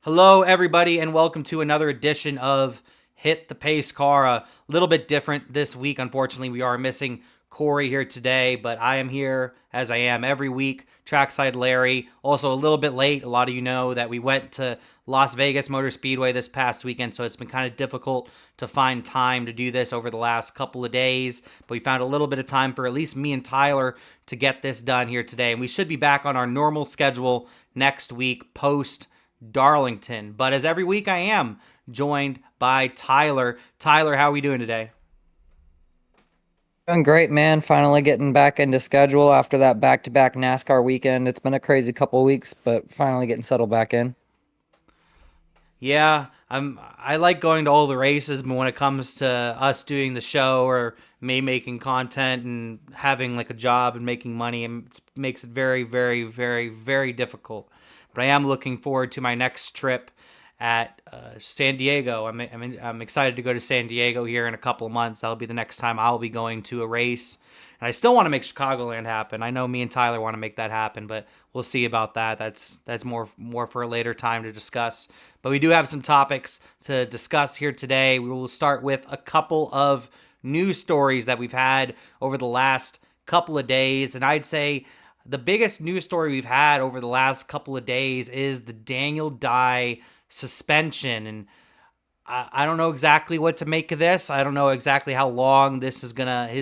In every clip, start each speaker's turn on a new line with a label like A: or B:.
A: Hello, everybody, and welcome to another edition of Hit the Pacecar. A little bit different this week. Unfortunately, we are missing Cory here today, but I am here as I am every week. Trackside Larry. Also, a little bit late. A lot of you know that we went to Las Vegas Motor Speedway this past weekend, so it's been kind of difficult to find time to do this over the last couple of days. But we found a little bit of time for at least me and Tyler to get this done here today. And we should be back on our normal schedule next week post Darlington. But as every week, I am joined by Tyler. Tyler, how are we doing today?
B: Doing great, man. Finally getting back into schedule after that back-to-back NASCAR weekend. It's been a crazy couple weeks, but finally getting settled back in.
A: Yeah, I like going to all the races, but when it comes to us doing the show or me making content and having like a job and making money, it makes it very, very, very, very difficult. But I am looking forward to my next trip at San Diego. I'm excited to go to San Diego here in a couple of months. That'll be the next time I'll be going to a race. And I still want to make Chicagoland happen. I know me and Tyler want to make that happen, but we'll see about that. That's more for a later time to discuss. But we do have some topics to discuss here today. We will start with a couple of news stories that we've had over the last couple of days, and I'd say the biggest news story we've had over the last couple of days is the Daniel Dye suspension. And I don't know exactly what to make of this. I don't know exactly how long his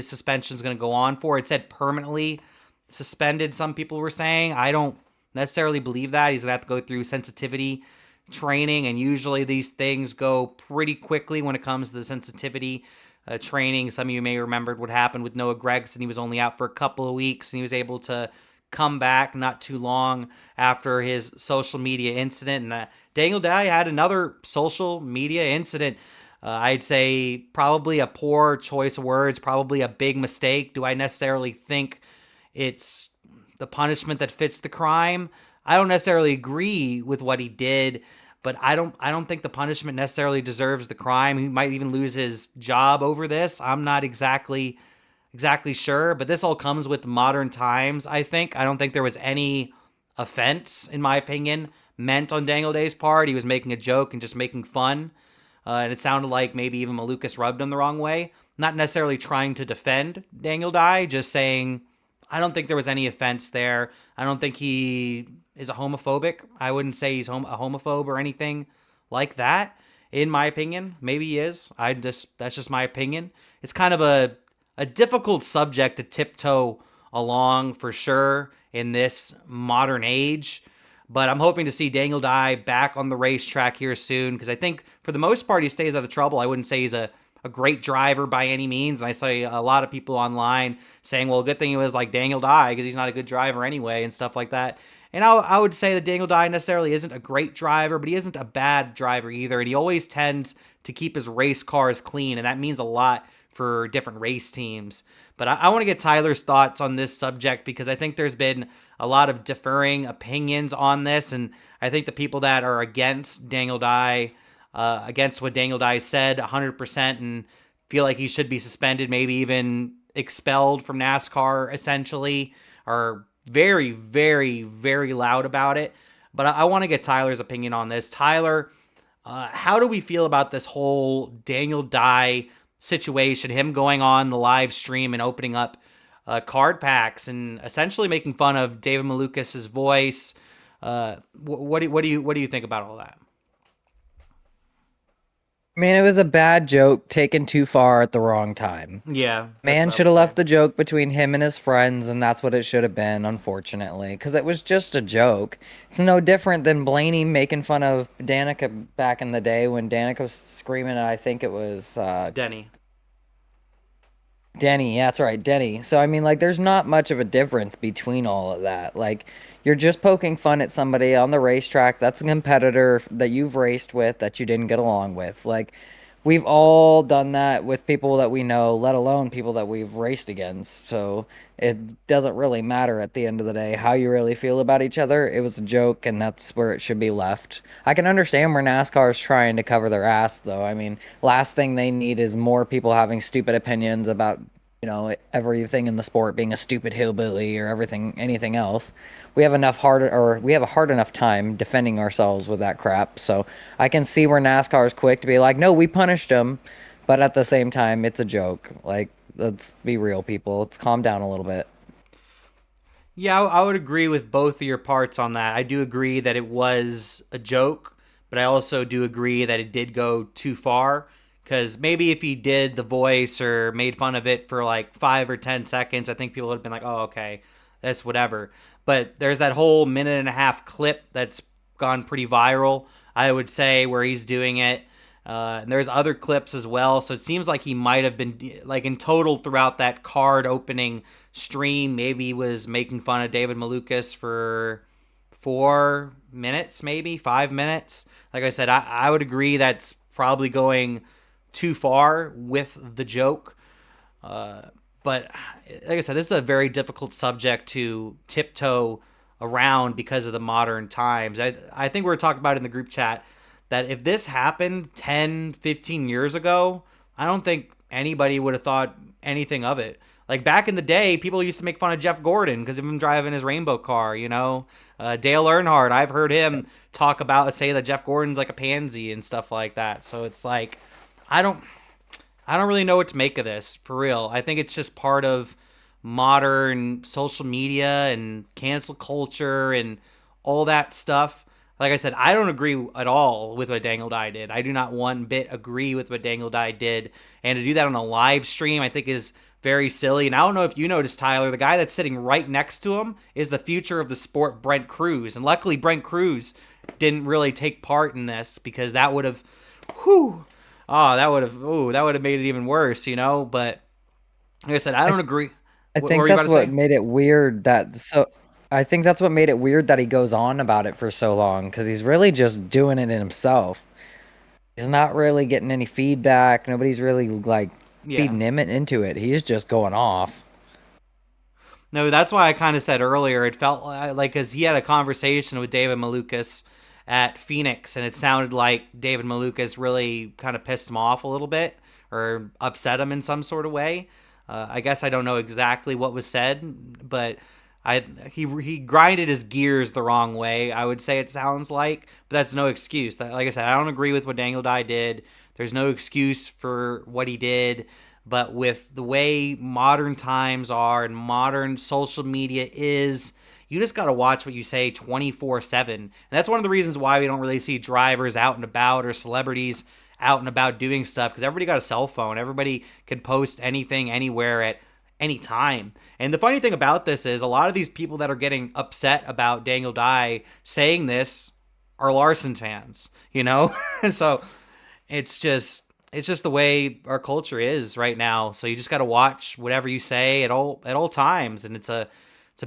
A: suspension is gonna go on for. It said permanently suspended. Some people were saying. I don't necessarily believe that. He's gonna have to go through sensitivity training, and usually these things go pretty quickly when it comes to the sensitivity training. Some of you may remember what happened with Noah Gragson. He was only out for a couple of weeks, and he was able to come back not too long after his social media incident. And Daniel Dye had another social media incident. I'd say probably a poor choice of words, probably a big mistake. Do I necessarily think it's the punishment that fits the crime? I don't necessarily agree with what he did, but I don't think the punishment necessarily deserves the crime. He might even lose his job over this. I'm not exactly sure, but this all comes with modern times, I think. I don't think there was any offense, in my opinion, meant on Daniel Day's part. He was making a joke and just making fun. And it sounded like maybe even Malukas rubbed him the wrong way. Not necessarily trying to defend Daniel Dye, just saying, I don't think there was any offense there. I don't think he is a homophobic. I wouldn't say he's a homophobe or anything like that, in my opinion. Maybe he is. That's just my opinion. It's kind of a difficult subject to tiptoe along for sure in this modern age. But I'm hoping to see Daniel Dye back on the racetrack here soon, because I think for the most part he stays out of trouble. I wouldn't say he's a great driver by any means. And I see a lot of people online saying, well, good thing he was like Daniel Dye because he's not a good driver anyway and stuff like that. And I would say that Daniel Dye necessarily isn't a great driver, but he isn't a bad driver either. And he always tends to keep his race cars clean, and that means a lot for different race teams. But I want to get Tyler's thoughts on this subject, because I think there's been a lot of differing opinions on this. And I think the people that are against Daniel Dye, against what Daniel Dye said 100%, and feel like he should be suspended, maybe even expelled from NASCAR essentially, are very, very, very loud about it. But I want to get Tyler's opinion on this. Tyler, how do we feel about this whole Daniel Dye situation, him going on the live stream and opening up card packs and essentially making fun of David Malukas's voice? What do you think about all that?
B: I mean, it was a bad joke taken too far at the wrong time.
A: Yeah, that's
B: Man
A: what I
B: should
A: would
B: have
A: say.
B: left the joke between him and his friends, and that's what it should have been, unfortunately, because it was just a joke. It's no different than Blaney making fun of Danica back in the day when Danica was screaming, I think it was
A: Denny.
B: Denny, yeah, that's right, Denny. So I mean, like, there's not much of a difference between all of that. Like, you're just poking fun at somebody on the racetrack. That's a competitor that you've raced with that you didn't get along with. Like, we've all done that with people that we know, let alone people that we've raced against. So it doesn't really matter at the end of the day how you really feel about each other. It was a joke, and that's where it should be left. I can understand where NASCAR is trying to cover their ass, though. I mean, last thing they need is more people having stupid opinions about everything in the sport being a stupid hillbilly or everything, anything else. We have a hard enough time defending ourselves with that crap. So I can see where NASCAR is quick to be like, no, we punished him, but at the same time, it's a joke. Like, let's be real, people. Let's calm down a little bit.
A: Yeah, I would agree with both of your parts on that. I do agree that it was a joke, but I also do agree that it did go too far. Because maybe if he did the voice or made fun of it for like 5 or 10 seconds, I think people would have been like, oh, okay, that's whatever. But there's that whole minute and a half clip that's gone pretty viral, I would say, where he's doing it. And there's other clips as well. So it seems like he might have been, like, in total throughout that card opening stream, maybe he was making fun of David Malukas for 4 minutes, maybe 5 minutes. Like I said, I would agree that's probably going too far with the joke. But like I said, this is a very difficult subject to tiptoe around because of the modern times. I think we were talking about it in the group chat that if this happened 10, 15 years ago, I don't think anybody would have thought anything of it. Like back in the day, people used to make fun of Jeff Gordon because of him driving his rainbow car, you know? Dale Earnhardt, I've heard him say that Jeff Gordon's like a pansy and stuff like that. So it's like, I don't, I don't really know what to make of this, for real. I think it's just part of modern social media and cancel culture and all that stuff. Like I said, I don't agree at all with what Dangle Dye did. I do not one bit agree with what Dangle Dye did. And to do that on a live stream, I think is very silly. And I don't know if you noticed, Tyler, the guy that's sitting right next to him is the future of the sport, Brent Cruz. And luckily, Brent Cruz didn't really take part in this because that would have, whew, that would have made it even worse, you know. But like I said, I
B: I
A: don't agree.
B: I
A: What
B: think
A: were you about
B: that's
A: to
B: what
A: say?
B: made it weird that so I think that's what made it weird that he goes on about it for so long because he's really just doing it in himself. He's not really getting any feedback. Nobody's really like
A: Yeah.
B: feeding him into it. He's just going off.
A: No, that's why I kind of said earlier. It felt like because he had a conversation with David Malukas at Phoenix, and it sounded like David Malukas really kind of pissed him off a little bit or upset him in some sort of way. I guess I don't know exactly what was said, but he grinded his gears the wrong way. I would say it sounds like, but that's no excuse. Like I said, I don't agree with what Dangle Dye did. There's no excuse for what he did. But with the way modern times are and modern social media is, you just got to watch what you say 24/7. And that's one of the reasons why we don't really see drivers out and about or celebrities out and about doing stuff because everybody got a cell phone. Everybody can post anything anywhere at any time. And the funny thing about this is a lot of these people that are getting upset about Daniel Dye saying this are Larson fans, you know? So it's just the way our culture is right now. So you just got to watch whatever you say at all times, and it's a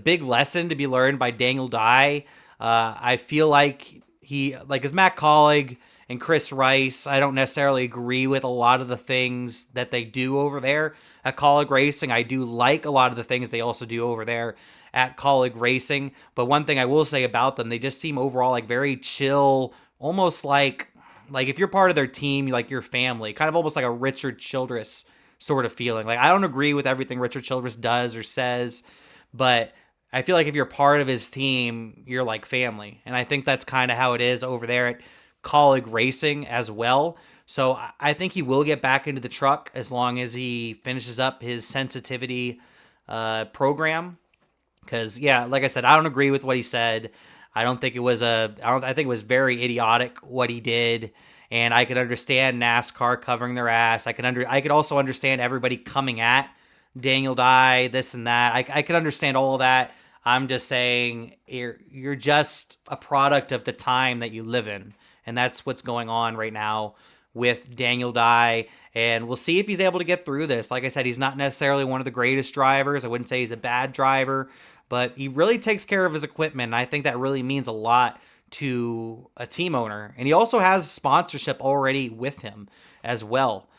A: big lesson to be learned by Daniel Dye. I feel like as Matt Collig and Chris Rice. I don't necessarily agree with a lot of the things that they do over there at Collig Racing. I do like a lot of the things they also do over there at Collig Racing. But one thing I will say about them, they just seem overall like very chill, almost like if you're part of their team, like your family, kind of almost like a Richard Childress sort of feeling. Like I don't agree with everything Richard Childress does or says, but I feel like if you're part of his team, you're like family. And I think that's kind of how it is over there at Collig Racing as well. So I think he will get back into the truck as long as he finishes up his sensitivity program. Because yeah, like I said, I don't agree with what he said. I don't think it was a. I don't. I think it was very idiotic what he did, and I could understand NASCAR covering their ass. I could also understand everybody coming at Daniel Dye, this and that. I could understand all of that. I'm just saying you're just a product of the time that you live in, and that's what's going on right now with Daniel Dye. And we'll see if he's able to get through this. Like I said, he's not necessarily one of the greatest drivers. I wouldn't say he's a bad driver, but he really takes care of his equipment. And I think that really means a lot to a team owner. And he also has sponsorship already with him as well.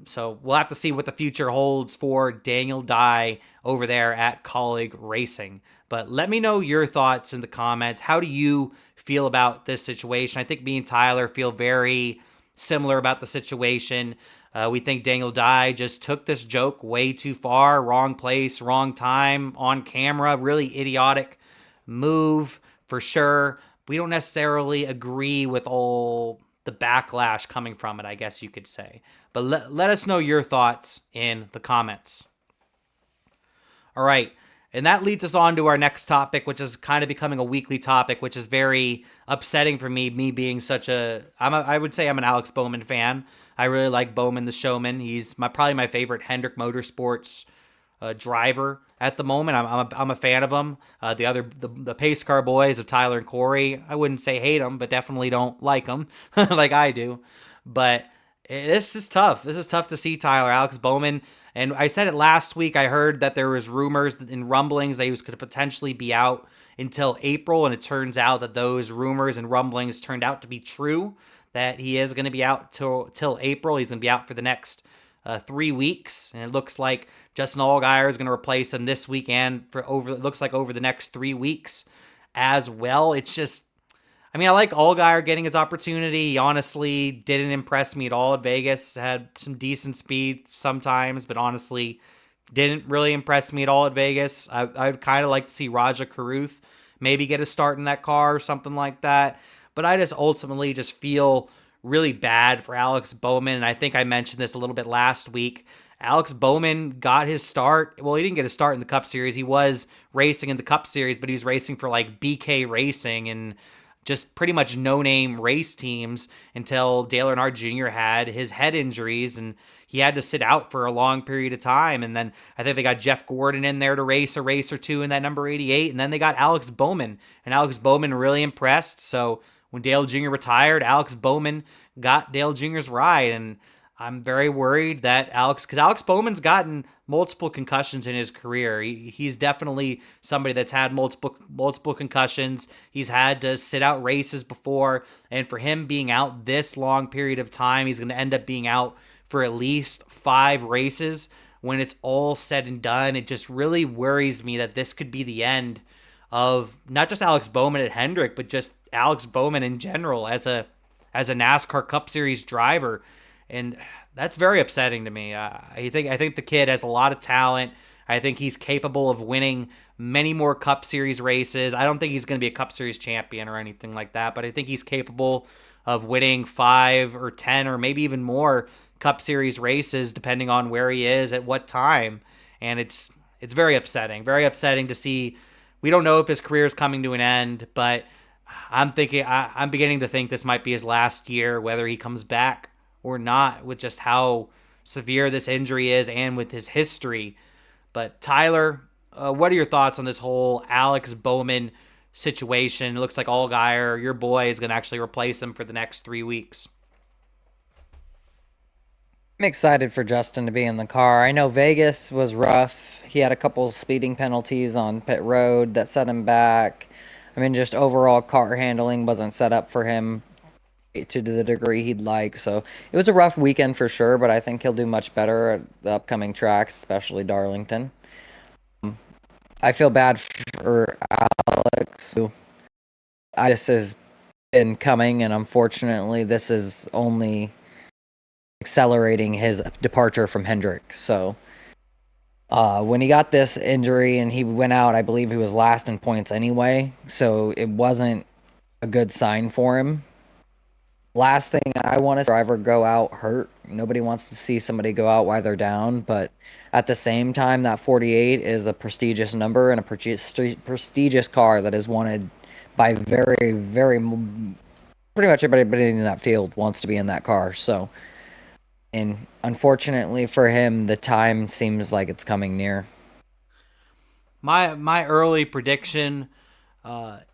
A: So we'll have to see what the future holds for Daniel Dye over there at Collig Racing. But let me know your thoughts in the comments. How do you feel about this situation? I think me and Tyler feel very similar about the situation. We think Daniel Dye just took this joke way too far. Wrong place, wrong time, on camera. Really idiotic move for sure. We don't necessarily agree with all the backlash coming from it, I guess you could say. But let us know your thoughts in the comments. All right. And that leads us on to our next topic, which is kind of becoming a weekly topic, which is very upsetting for me. Me being I would say I'm an Alex Bowman fan. I really like Bowman, the showman. He's probably my favorite Hendrick Motorsports driver at the moment. I'm a fan of him. The Pacecar boys of Tyler and Cory, I wouldn't say hate them, but definitely don't like them like I do. But this is tough. This is tough to see Tyler. Alex Bowman, and I said it last week. I heard that there was rumors and rumblings that he was going to potentially be out until April, and it turns out that those rumors and rumblings turned out to be true. That he is going to be out till April. He's going to be out for the next 3 weeks, and it looks like Justin Allgaier is going to replace him this weekend it looks like over the next 3 weeks as well. It's just, I mean, I like Allgaier getting his opportunity. He honestly didn't impress me at all at Vegas. Had some decent speed sometimes, but honestly didn't really impress me at all at Vegas. I'd kind of like to see Raja Caruth maybe get a start in that car or something like that. But I just ultimately just feel really bad for Alex Bowman. And I think I mentioned this a little bit last week. Alex Bowman got his start. Well, he didn't get a start in the Cup Series. He was racing in the Cup Series, but he was racing for like BK Racing and just pretty much no-name race teams until Dale Earnhardt Jr. had his head injuries and he had to sit out for a long period of time. And then I think they got Jeff Gordon in there to race a race or two in that number 88. And then they got Alex Bowman. And Alex Bowman really impressed. So when Dale Jr. retired, Alex Bowman got Dale Jr.'s ride. And I'm very worried that because Alex Bowman's gotten multiple concussions in his career. He's definitely somebody that's had multiple concussions. He's had to sit out races before, and for him being out this long period of time, he's going to end up being out for at least 5 races. When it's all said and done, it just really worries me that this could be the end of not just Alex Bowman at Hendrick, but just Alex Bowman in general as a NASCAR Cup Series driver. And that's very upsetting to me. I think the kid has a lot of talent. I think he's capable of winning many more Cup Series races. I don't think he's going to be a Cup Series champion or anything like that, but I think he's capable of winning 5 or 10 or maybe even more Cup Series races depending on where he is at what time. And it's very upsetting to see. We don't know if his career is coming to an end, but I'm beginning to think this might be his last year, whether he comes back or not, with just how severe this injury is and with his history. But Tyler, what are your thoughts on this whole Alex Bowman situation? It looks like Allgaier, your boy, is going to actually replace him for the next 3 weeks.
B: I'm excited for Justin to be in the car. I know Vegas was rough. He had a couple speeding penalties on pit road that set him back. I mean, just overall car handling wasn't set up for him to the degree he'd like. So it was a rough weekend for sure, but I think he'll do much better at the upcoming tracks, especially Darlington. I feel bad for Alex. This has been coming, and unfortunately, this is only accelerating his departure from Hendrick. So when he got this injury and he went out, I believe he was last in points anyway. So it wasn't a good sign for him. Last thing I want to see a driver go out hurt. Nobody wants to see somebody go out while they're down, but at the same time, that 48 is a prestigious number and a prestigious car that is wanted by very, very, pretty much everybody in that field wants to be in that car. So, and unfortunately for him, the time seems like it's coming near.
A: My early prediction,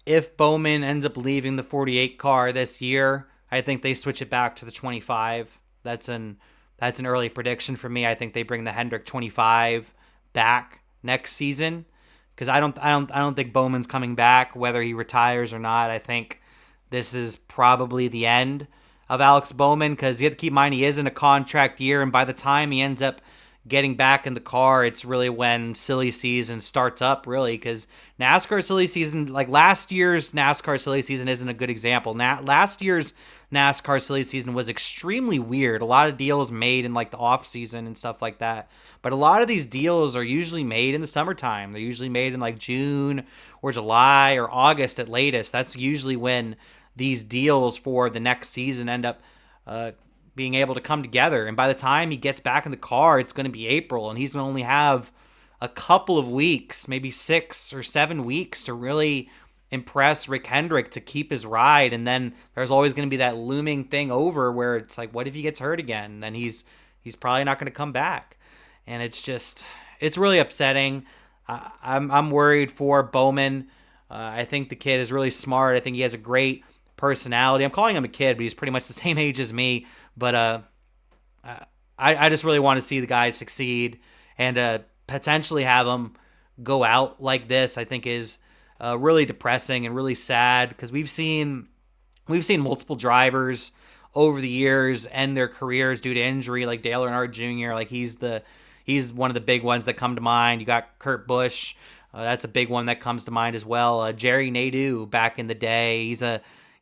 A: if Bowman ends up leaving the 48 car this year, I think they switch it back to the 25. That's an early prediction for me. I think they bring the Hendrick 25 back next season because I don't think Bowman's coming back whether he retires or not. I think this is probably the end of Alex Bowman because you have to keep in mind he is in a contract year, and by the time he ends up getting back in the car, it's really when silly season starts up, really, because NASCAR silly season, like last year's NASCAR silly season isn't a good example. Last year's NASCAR silly season was extremely weird. A lot of deals made in like the off season and stuff like that. But a lot of these deals are usually made in the summertime. They're usually made in like June or July or August at latest. That's usually when these deals for the next season end up being able to come together. And by the time he gets back in the car, it's going to be April, and he's going to only have a couple of weeks, maybe 6 or 7 weeks, to really impress Rick Hendrick to keep his ride. And then there's always going to be that looming thing over where it's like, what if he gets hurt again? And then he's probably not going to come back. And it's really upsetting. I'm worried for Bowman. I think the kid is really smart. I think he has a great personality. I'm calling him a kid, but he's pretty much the same age as me. But I just really want to see the guy succeed, and potentially have him go out like this, I think is really depressing and really sad, because we've seen multiple drivers over the years end their careers due to injury, like Dale Earnhardt Jr. Like he's one of the big ones that come to mind. You got Kurt Busch. That's a big one that comes to mind as well. Jerry Nadeau back in the day.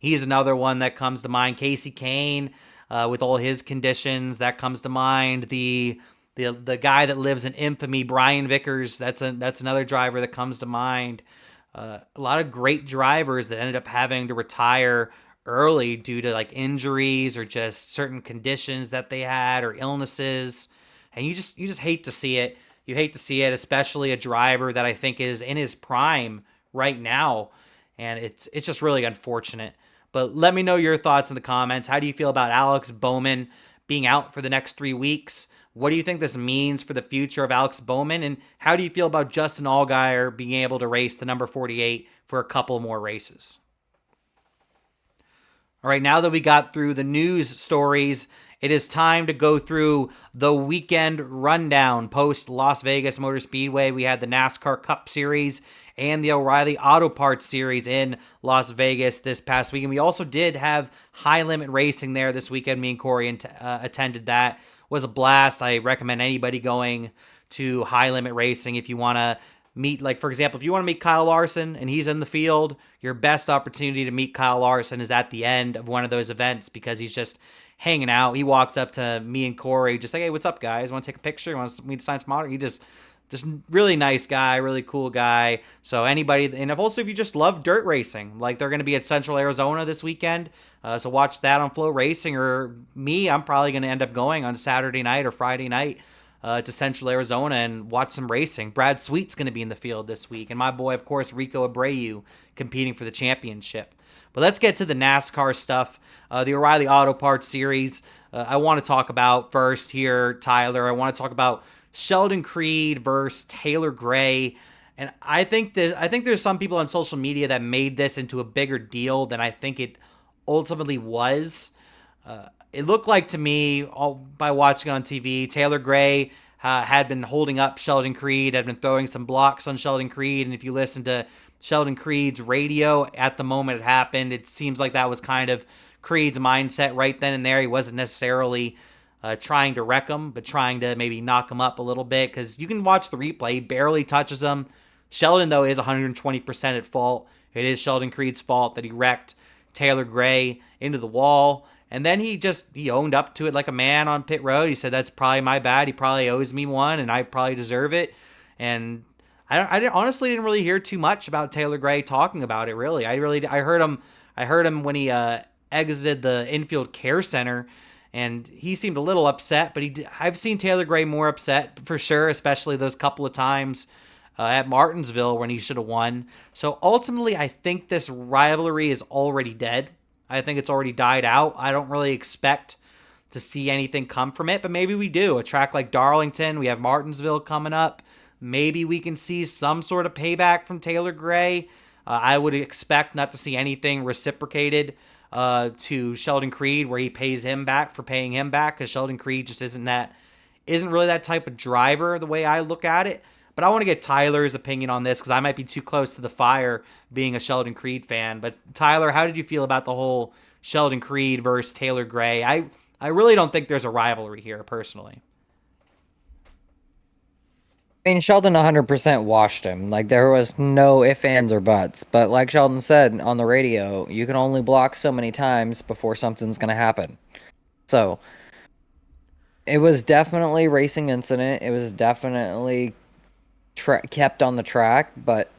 A: He's another one that comes to mind. Casey Kane, with all his conditions, that comes to mind. The guy that lives in infamy, Brian Vickers. That's another driver that comes to mind. A lot of great drivers that ended up having to retire early due to like injuries or just certain conditions that they had or illnesses. And you just hate to see it. You hate to see it, especially a driver that I think is in his prime right now. And it's just really unfortunate. But let me know your thoughts in the comments. How do you feel about Alex Bowman being out for the next 3 weeks? What do you think this means for the future of Alex Bowman? And how do you feel about Justin Allgaier being able to race the number 48 for a couple more races? All right, now that we got through the news stories, it is time to go through the weekend rundown. Post Las Vegas Motor Speedway, we had the NASCAR Cup Series and the O'Reilly Auto Parts Series in Las Vegas this past weekend. We also did have high limit racing there this weekend. Me and Cory attended that. It was a blast. I recommend anybody going to high limit racing if you want to meet, like, for example, if you want to meet Kyle Larson and he's in the field, your best opportunity to meet Kyle Larson is at the end of one of those events, because he's just hanging out. He walked up to me and Cory just like, hey, what's up, guys? Want to take a picture? Want me to sign some autographs? He just really nice guy, really cool guy. So anybody, and if you just love dirt racing, like they're going to be at Central Arizona this weekend. So watch that on Flow Racing, or me, I'm probably going to end up going on Saturday night or Friday night to Central Arizona and watch some racing. Brad Sweet's going to be in the field this week, and my boy, of course, Rico Abreu, competing for the championship. But let's get to the NASCAR stuff. The O'Reilly Auto Parts Series, I want to talk about first here, Tyler. I want to talk about Sheldon Creed versus Taylor Gray. And I think there's some people on social media that made this into a bigger deal than I think it ultimately was. It looked like to me, by watching on TV, Taylor Gray had been holding up Sheldon Creed, had been throwing some blocks on Sheldon Creed. And if you listen to Sheldon Creed's radio at the moment it happened, it seems like that was kind of Creed's mindset right then and there. He wasn't necessarily trying to wreck him, but trying to maybe knock him up a little bit, because you can watch the replay. He barely touches him. Sheldon, though, is 120% at fault. It is Sheldon Creed's fault that he wrecked Taylor Gray into the wall. And then he owned up to it like a man on pit road. He said, that's probably my bad. He probably owes me one, and I probably deserve it. And I honestly didn't really hear too much about Taylor Gray talking about it, really. I heard him when he exited the infield care center, and he seemed a little upset. But I've seen Taylor Gray more upset for sure, especially those couple of times at Martinsville when he should have won. So ultimately, I think this rivalry is already dead. I think it's already died out. I don't really expect to see anything come from it, but maybe we do. A track like Darlington, we have Martinsville coming up. Maybe we can see some sort of payback from Taylor Gray. I would expect not to see anything reciprocated to Sheldon Creed, where he pays him back for paying him back, because Sheldon Creed just isn't really that type of driver the way I look at it. But I want to get Tyler's opinion on this, because I might be too close to the fire being a Sheldon Creed fan. But Tyler, how did you feel about the whole Sheldon Creed versus Taylor Gray? I really don't think there's a rivalry here, personally.
B: I mean, Sheldon 100% washed him. Like, there was no ifs, ands, or buts. But like Sheldon said on the radio, you can only block so many times before something's going to happen. So, it was definitely a racing incident. It was definitely kept on the track, but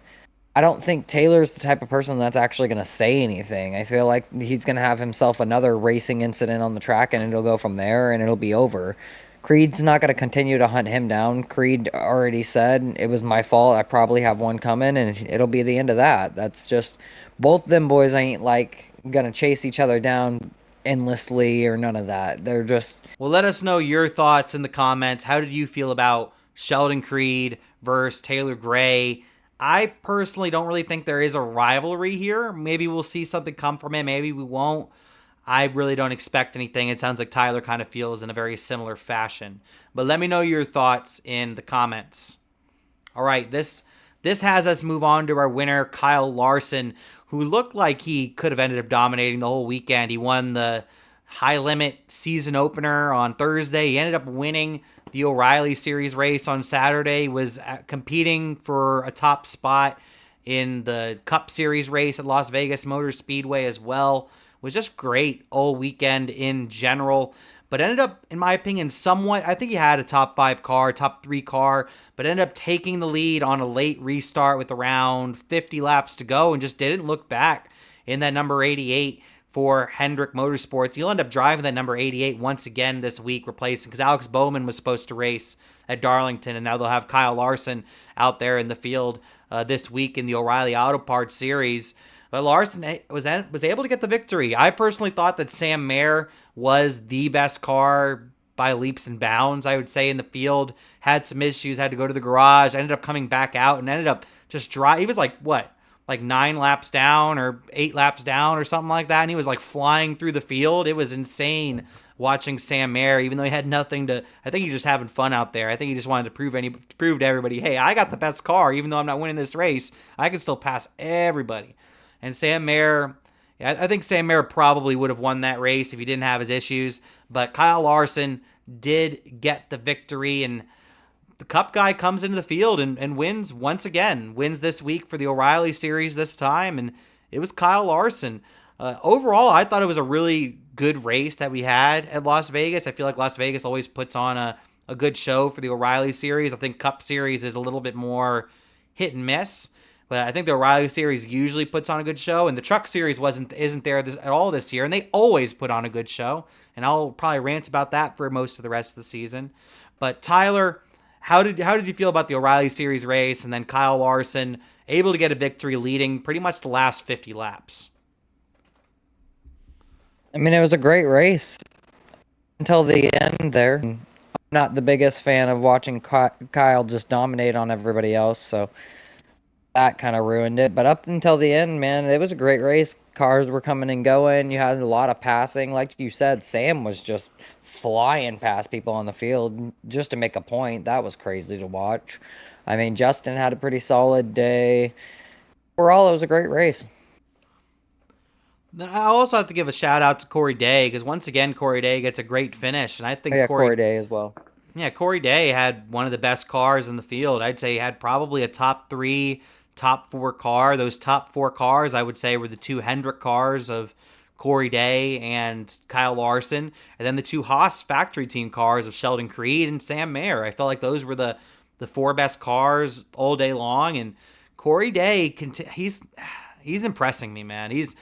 B: I don't think Taylor's the type of person that's actually going to say anything. I feel like he's going to have himself another racing incident on the track and it'll go from there and it'll be over. Creed's not going to continue to hunt him down. Creed already said it was my fault. I probably have one coming and it'll be the end of that. That's just both them boys ain't like going to chase each other down endlessly or none of that. They're just
A: Well, let us know your thoughts in the comments. How did you feel about Sheldon Creed versus Taylor Gray? I personally don't really think there is a rivalry here. Maybe we'll see something come from it. Maybe we won't. I really don't expect anything. It sounds like Tyler kind of feels in a very similar fashion. But let me know your thoughts in the comments. All right, this has us move on to our winner, Kyle Larson, who looked like he could have ended up dominating the whole weekend. He won the high limit season opener on Thursday. He ended up winning the O'Reilly Series race on Saturday, was competing for a top spot in the Cup Series race at Las Vegas Motor Speedway as well. Was just great all weekend in general, but ended up, in my opinion, somewhat. I think he had a top 5 car, top 3 car, but ended up taking the lead on a late restart with around 50 laps to go and just didn't look back in that number 88 for Hendrick Motorsports. He'll end up driving that number 88 once again this week, replacing, because Alex Bowman was supposed to race at Darlington, and now they'll have Kyle Larson out there in the field this week in the O'Reilly Auto Parts Series. But Larson was able to get the victory. I personally thought that Sam Mayer was the best car by leaps and bounds, I would say, in the field. Had some issues, had to go to the garage, ended up coming back out, and ended up just drive. He was like, what? Like 9 laps down or 8 laps down or something like that. And he was like flying through the field. It was insane watching Sam Mayer, even though he had nothing to. I think he's just having fun out there. I think he just wanted to prove to everybody, hey, I got the best car. Even though I'm not winning this race, I can still pass everybody. And Sam Mayer, I think Sam Mayer probably would have won that race if he didn't have his issues. But Kyle Larson did get the victory, and the Cup guy comes into the field and wins once again. Wins this week for the O'Reilly Series this time, and it was Kyle Larson. Overall, I thought it was a really good race that we had at Las Vegas. I feel like Las Vegas always puts on a good show for the O'Reilly Series. I think Cup Series is a little bit more hit and miss. But I think the O'Reilly Series usually puts on a good show, and the Truck Series isn't there at all this year, and they always put on a good show. And I'll probably rant about that for most of the rest of the season. But Tyler, how did you feel about the O'Reilly Series race, and then Kyle Larson able to get a victory, leading pretty much the last 50 laps?
B: I mean, it was a great race until the end there. I'm not the biggest fan of watching Kyle just dominate on everybody else, so that kind of ruined it. But up until the end, man, it was a great race. Cars were coming and going. You had a lot of passing. Like you said, Sam was just flying past people on the field just to make a point. That was crazy to watch. I mean, Justin had a pretty solid day. Overall, it was a great race.
A: I also have to give a shout out to Coryyy, because once again, Coryyy gets a great finish, and I
B: Oh,
A: think
B: yeah, Corey Day as well.
A: Coryyy had one of the best cars in the field. I'd say he had probably a top 3, top 4 car. Those top 4 cars, I would say, were the 2 Hendrick cars of Coryyy and Kyle Larson, and then the 2 Haas factory team cars of Sheldon Creed and Sam Mayer. I felt like those were the 4 best cars all day long, and Coryyy, he's impressing me, man. He's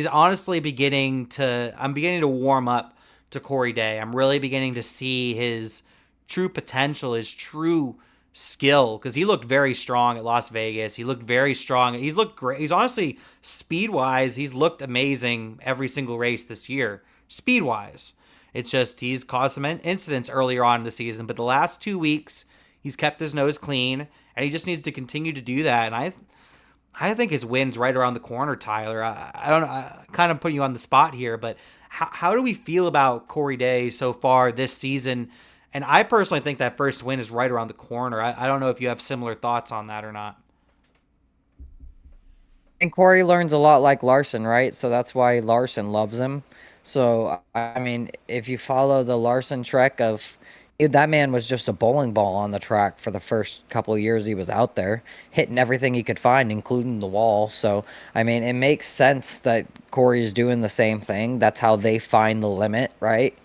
A: honestly I'm beginning to warm up to Coryyy. I'm really beginning to see his true potential, his true skill, because he looked very strong at Las Vegas. He looked very strong. He's looked great. He's honestly, speed wise, he's looked amazing every single race this year. Speed wise, it's just he's caused some incidents earlier on in the season, but the last 2 weeks he's kept his nose clean, and he just needs to continue to do that. And I think his win's right around the corner, Tyler. I don't know. I kind of putting you on the spot here, but how do we feel about Coryyy so far this season? And I personally think that first win is right around the corner. I don't know if you have similar thoughts on that or not.
B: And Corey learns a lot like Larson, right? So that's why Larson loves him. So, I mean, if you follow the Larson trek of That man was just a bowling ball on the track for the first couple of years he was out there, hitting everything he could find, including the wall. So, I mean, it makes sense that Corey's doing the same thing. That's how they find the limit, right?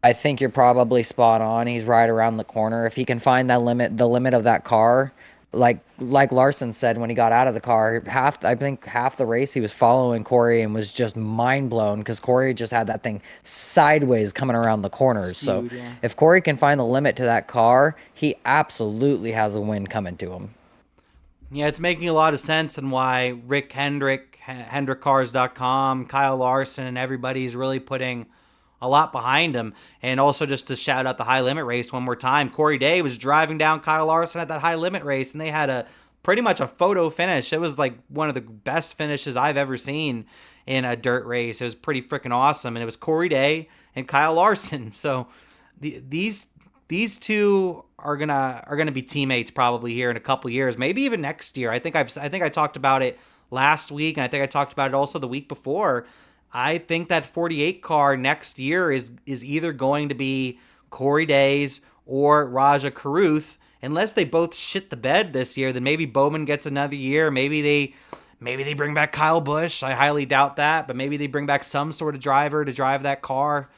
B: I think you're probably spot on. He's right around the corner. If he can find that limit, the limit of that car, like Larson said when he got out of the car, I think half the race he was following Cory and was just mind blown because Cory just had that thing sideways coming around the corners. So
A: Skewed, yeah.
B: if Cory can find the limit to that car, he absolutely has a win coming to him.
A: Yeah, it's making a lot of sense and why Rick Hendrick, HendrickCars.com, Kyle Larson, and everybody's really putting a lot behind him. And also just to shout out the high limit race one more time, Coryyy was driving down Kyle Larson at that high limit race, and they had a pretty much a photo finish. It was like one of the best finishes I've ever seen in a dirt race. It was pretty freaking awesome, and it was Coryyy and Kyle Larson. So these two are gonna be teammates probably here in a couple years, maybe even next year. I think I talked about it last week, and I think I talked about it also the week before. I think that 48 car next year is either going to be Coryy's or Raja Caruth. Unless they both shit the bed this year, then maybe Bowman gets another year. Maybe they bring back Kyle Busch. I highly doubt that, but maybe they bring back some sort of driver to drive that car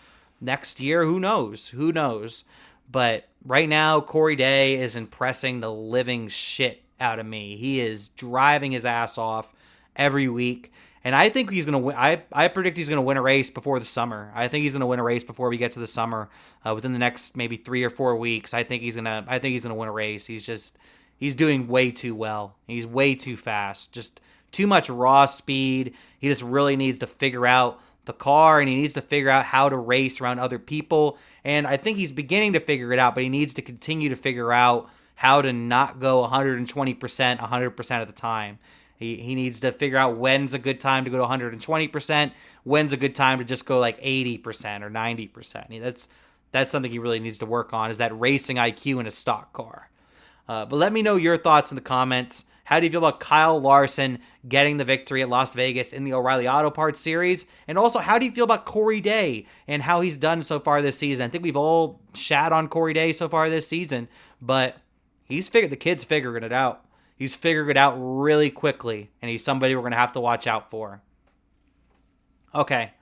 A: next year. Who knows? Who knows? But right now, Coryyy is impressing the living shit out of me. He is driving his ass off every week. And I think he's going to win. I predict he's going to win a race before the summer. I think he's going to win a race before we get to the summer. Within the next maybe 3 or 4 weeks, I think he's going to win a race. He's doing way too well. He's way too fast. Just too much raw speed. He just really needs to figure out the car, and he needs to figure out how to race around other people. And I think he's beginning to figure it out, but he needs to continue to figure out how to not go 120% 100% of the time. He needs to figure out when's a good time to go to 120%, when's a good time to just go like 80% or 90%. That's something he really needs to work on, is that racing IQ in a stock car. But let me know your thoughts in the comments. How do you feel about Kyle Larson getting the victory at Las Vegas in the O'Reilly Auto Parts Series? And also, how do you feel about Coryyy and how he's done so far this season? I think we've all shat on Coryyy so far this season, but the kid's figuring it out. He's figured it out really quickly, and he's somebody we're going to have to watch out for. Okay,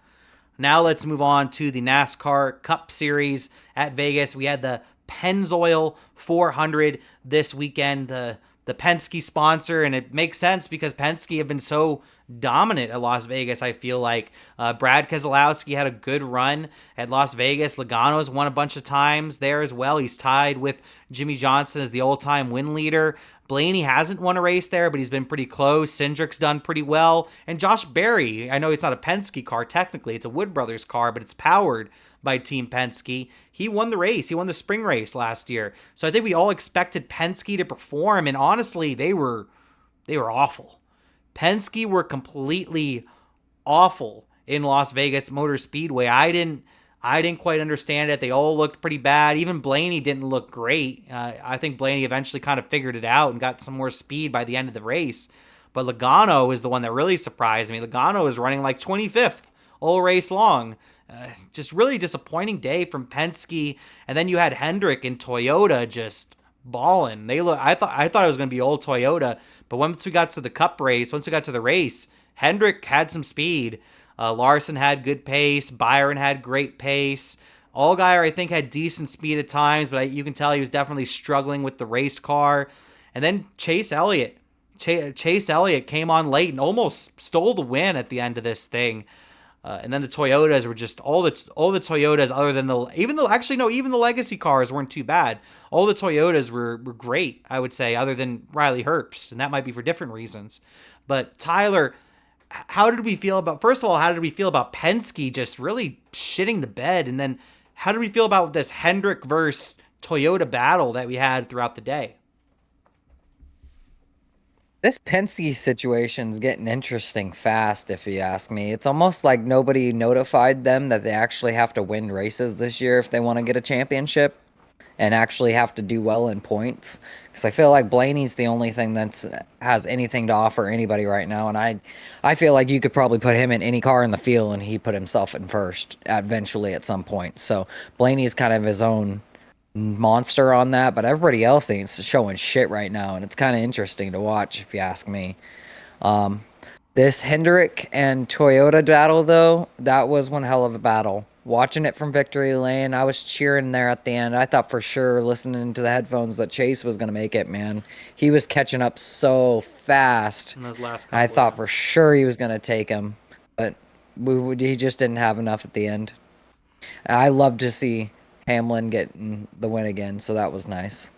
A: now let's move on to the NASCAR Cup Series at Vegas. We had the Pennzoil 400 this weekend, the Penske sponsor, and it makes sense because Penske have been so dominant at Las Vegas. I feel like Brad Keselowski had a good run at Las Vegas. Logano's won a bunch of times there as well. He's tied with Jimmy Johnson as the all-time win leader. Blaney hasn't won a race there, but he's been pretty close. Hendrick's done pretty well. And Josh Berry, I know it's not a Penske car technically, it's a Wood Brothers car, but it's powered by Team Penske. He won the race. He won the spring race last year. So I think we all expected Penske to perform, and honestly, they were awful. Penske were completely awful in Las Vegas Motor Speedway. I didn't quite understand it. They all looked pretty bad. Even Blaney didn't look great. I think Blaney eventually kind of figured it out and got some more speed by the end of the race. But Logano is the one that really surprised me. Logano was running like 25th all race long. Just really disappointing day from Penske. And then you had Hendrick and Toyota just balling. I thought it was going to be old Toyota, but once we got to the race, Hendrick had some speed. Larson had good pace. Byron had great pace. Allgaier, I think, had decent speed at times, but you can tell he was definitely struggling with the race car. And then Chase Elliott. Chase Elliott came on late and almost stole the win at the end of this thing. And then the Toyotas were just all the Toyotas, other than even the legacy cars weren't too bad. All the Toyotas were great, I would say, other than Riley Herbst, and that might be for different reasons. But Tyler, how did we feel about Penske just really shitting the bed, and then how did we feel about this Hendrick versus Toyota battle that we had throughout the day?
B: This Penske situation's getting interesting fast, if you ask me. It's almost like nobody notified them that they actually have to win races this year if they want to get a championship and actually have to do well in points. Because I feel like Blaney's the only thing that has anything to offer anybody right now, and I feel like you could probably put him in any car in the field and he put himself in first eventually at some point. So Blaney's kind of his own monster on that, but everybody else ain't showing shit right now, and it's kind of interesting to watch if you ask me. Um, this Hendrick and Toyota battle, though, that was one hell of a battle. Watching it from victory lane, I was cheering there at the end. I thought for sure, listening to the headphones, that Chase was going to make it, man. He was catching up so fast.
A: In those last
B: I
A: couple,
B: thought
A: yeah.
B: for sure he was going to take him, but he just didn't have enough at the end. I love to see Hamlin getting the win again, so that was nice.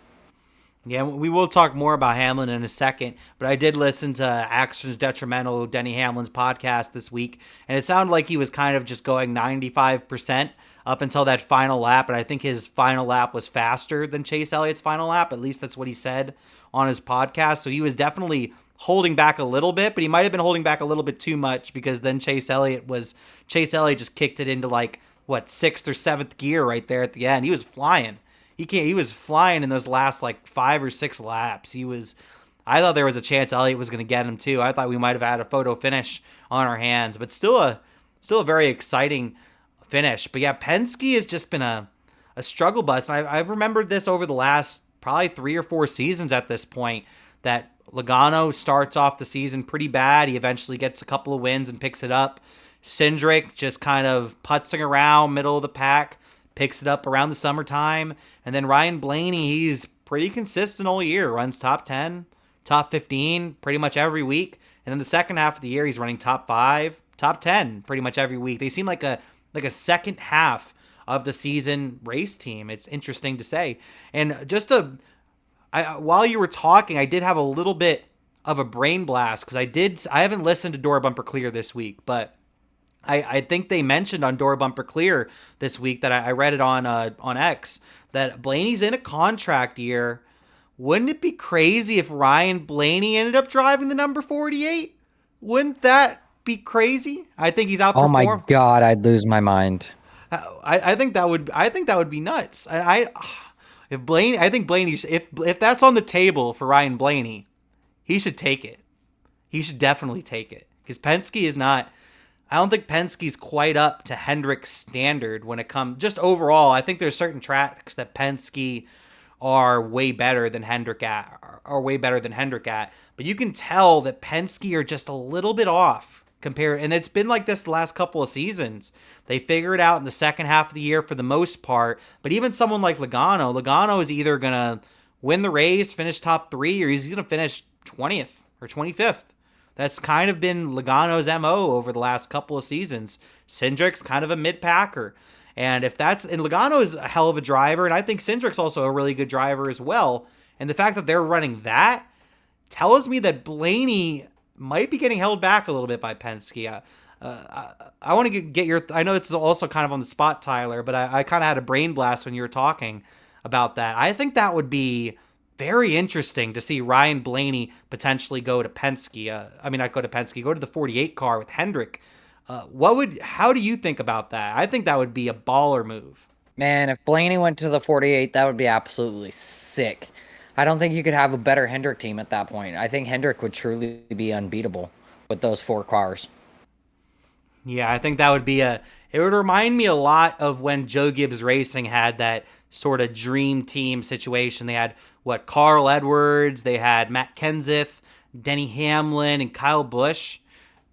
A: Yeah, we will talk more about Hamlin in a second, but I did listen to Actions Detrimental, Denny Hamlin's podcast this week, and it sounded like he was kind of just going 95% up until that final lap, and I think his final lap was faster than Chase Elliott's final lap. At least that's what he said on his podcast. So he was definitely holding back a little bit, but he might have been holding back a little bit too much because then Chase Elliott just kicked it into like what, sixth or seventh gear right there at the end. He was flying. He was flying in those last like 5 or 6 laps. I thought there was a chance Elliott was going to get him too. I thought we might have had a photo finish on our hands, but still a very exciting finish. But yeah, Penske has just been a struggle bus, and I've remembered this over the last probably 3 or 4 seasons at this point, that Logano starts off the season pretty bad. He eventually gets a couple of wins and picks it up. Cindric just kind of putzing around middle of the pack, picks it up around the summertime. And then Ryan Blaney, he's pretty consistent all year, runs top 10, top 15 pretty much every week. And then the second half of the year, he's running top 5, top 10 pretty much every week. They seem like a second half of the season race team. It's interesting to say. And while you were talking, I did have a little bit of a brain blast because I haven't listened to Door Bumper Clear this week, but I think they mentioned on Door Bumper Clear this week that I read it on X that Blaney's in a contract year. Wouldn't it be crazy if Ryan Blaney ended up driving the number 48? Wouldn't that be crazy? I think he's
B: Oh my
A: outperformed.
B: God, I'd lose my mind.
A: I think that would be nuts. If Blaney, I think Blaney, if that's on the table for Ryan Blaney, he should take it. He should definitely take it because Penske is not. I don't think Penske's quite up to Hendrick's standard when it comes just overall. I think there's certain tracks that Penske are way better than Hendrick at, but you can tell that Penske are just a little bit off compared, and it's been like this the last couple of seasons. They figure it out in the second half of the year for the most part, but even someone like Logano is either gonna win the race, finish top 3, or he's gonna finish 20th or 25th. That's kind of been Logano's MO over the last couple of seasons. Cindric's kind of a mid-packer. And Logano is a hell of a driver, and I think Cindric's also a really good driver as well. And the fact that they're running that tells me that Blaney might be getting held back a little bit by Penske. I want to get your. I know this is also kind of on the spot, Tyler, but I kind of had a brain blast when you were talking about that. I think that would be very interesting to see Ryan Blaney potentially go to Penske. Not go to Penske, go to the 48 car with Hendrick. How do you think about that? I think that would be a baller move.
B: Man, if Blaney went to the 48, that would be absolutely sick. I don't think you could have a better Hendrick team at that point. I think Hendrick would truly be unbeatable with those 4 cars.
A: Yeah, I think that would be it would remind me a lot of when Joe Gibbs Racing had that sort of dream team situation. They had Carl Edwards, they had Matt Kenseth, Denny Hamlin, and Kyle Busch.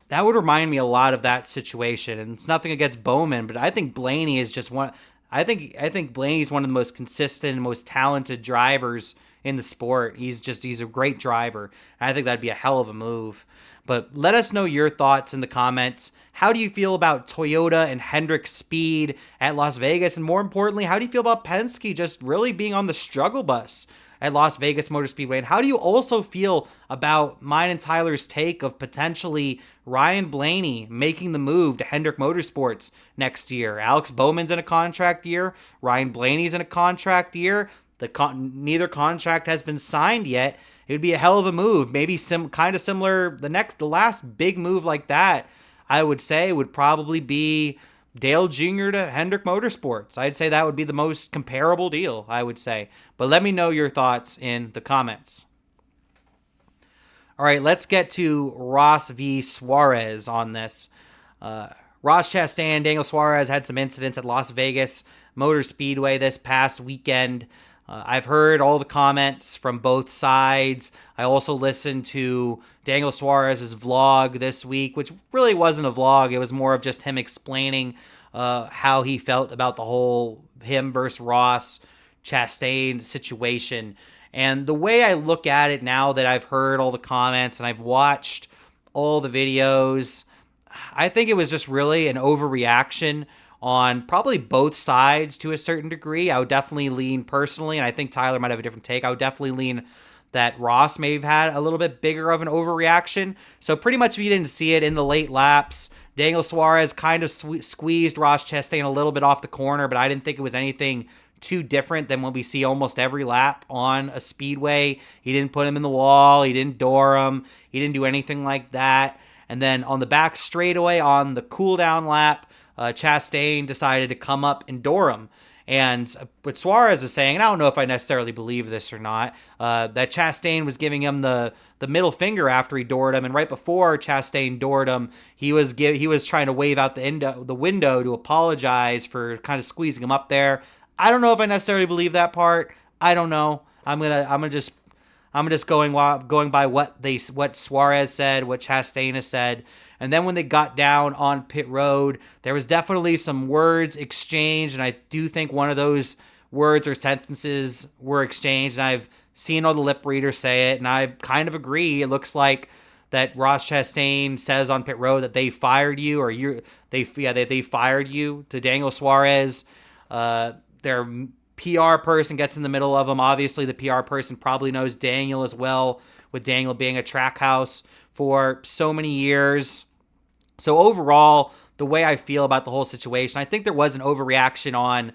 A: That would remind me a lot of that situation. And it's nothing against Bowman, but I think Blaney is just one. I think Blaney's one of the most consistent and most talented drivers in the sport. He's a great driver. And I think that'd be a hell of a move. But let us know your thoughts in the comments. How do you feel about Toyota and Hendrick's speed at Las Vegas? And more importantly, how do you feel about Penske just really being on the struggle bus at Las Vegas Motor Speedway? And how do you also feel about mine and Tyler's take of potentially Ryan Blaney making the move to Hendrick Motorsports next year? Alex Bowman's in a contract year. Ryan Blaney's in a contract year. Neither contract has been signed yet. It would be a hell of a move. Maybe kind of similar. The last big move like that, I would say, would probably be Dale Jr. to Hendrick Motorsports. I'd say that would be the most comparable deal, I would say. But let me know your thoughts in the comments. All right, let's get to Ross v. Suarez on this. Ross Chastain and Daniel Suarez had some incidents at Las Vegas Motor Speedway this past weekend. I've heard all the comments from both sides. I also listened to Daniel Suarez's vlog this week, which really wasn't a vlog. It was more of just him explaining how he felt about the whole him versus Ross Chastain situation. And the way I look at it now that I've heard all the comments and I've watched all the videos, I think it was just really an overreaction on probably both sides to a certain degree. I would definitely lean personally, and I think Tyler might have a different take. I would definitely lean that Ross may have had a little bit bigger of an overreaction. So pretty much if you didn't see it in the late laps, Daniel Suarez kind of squeezed Ross Chastain a little bit off the corner, but I didn't think it was anything too different than what we see almost every lap on a speedway. He didn't put him in the wall. He didn't door him. He didn't do anything like that. And then on the back straightaway on the cool down lap, Chastain decided to come up and door him. And what Suarez is saying, and I don't know if I necessarily believe this or not, that Chastain was giving him the middle finger after he doored him, and right before Chastain doored him, he was trying to wave out the window to apologize for kind of squeezing him up there. I don't know if I necessarily believe that part. I don't know. I'm just going by what Suarez said, what Chastain has said. And then when they got down on pit road, there was definitely some words exchanged, and I do think one of those words or sentences were exchanged. And I've seen all the lip readers say it, and I kind of agree. It looks like that Ross Chastain says on pit road that they fired you, or they fired you to Daniel Suarez. Their PR person gets in the middle of them. Obviously, the PR person probably knows Daniel as well, with Daniel being a Trackhouse for so many years. So overall, the way I feel about the whole situation, I think there was an overreaction on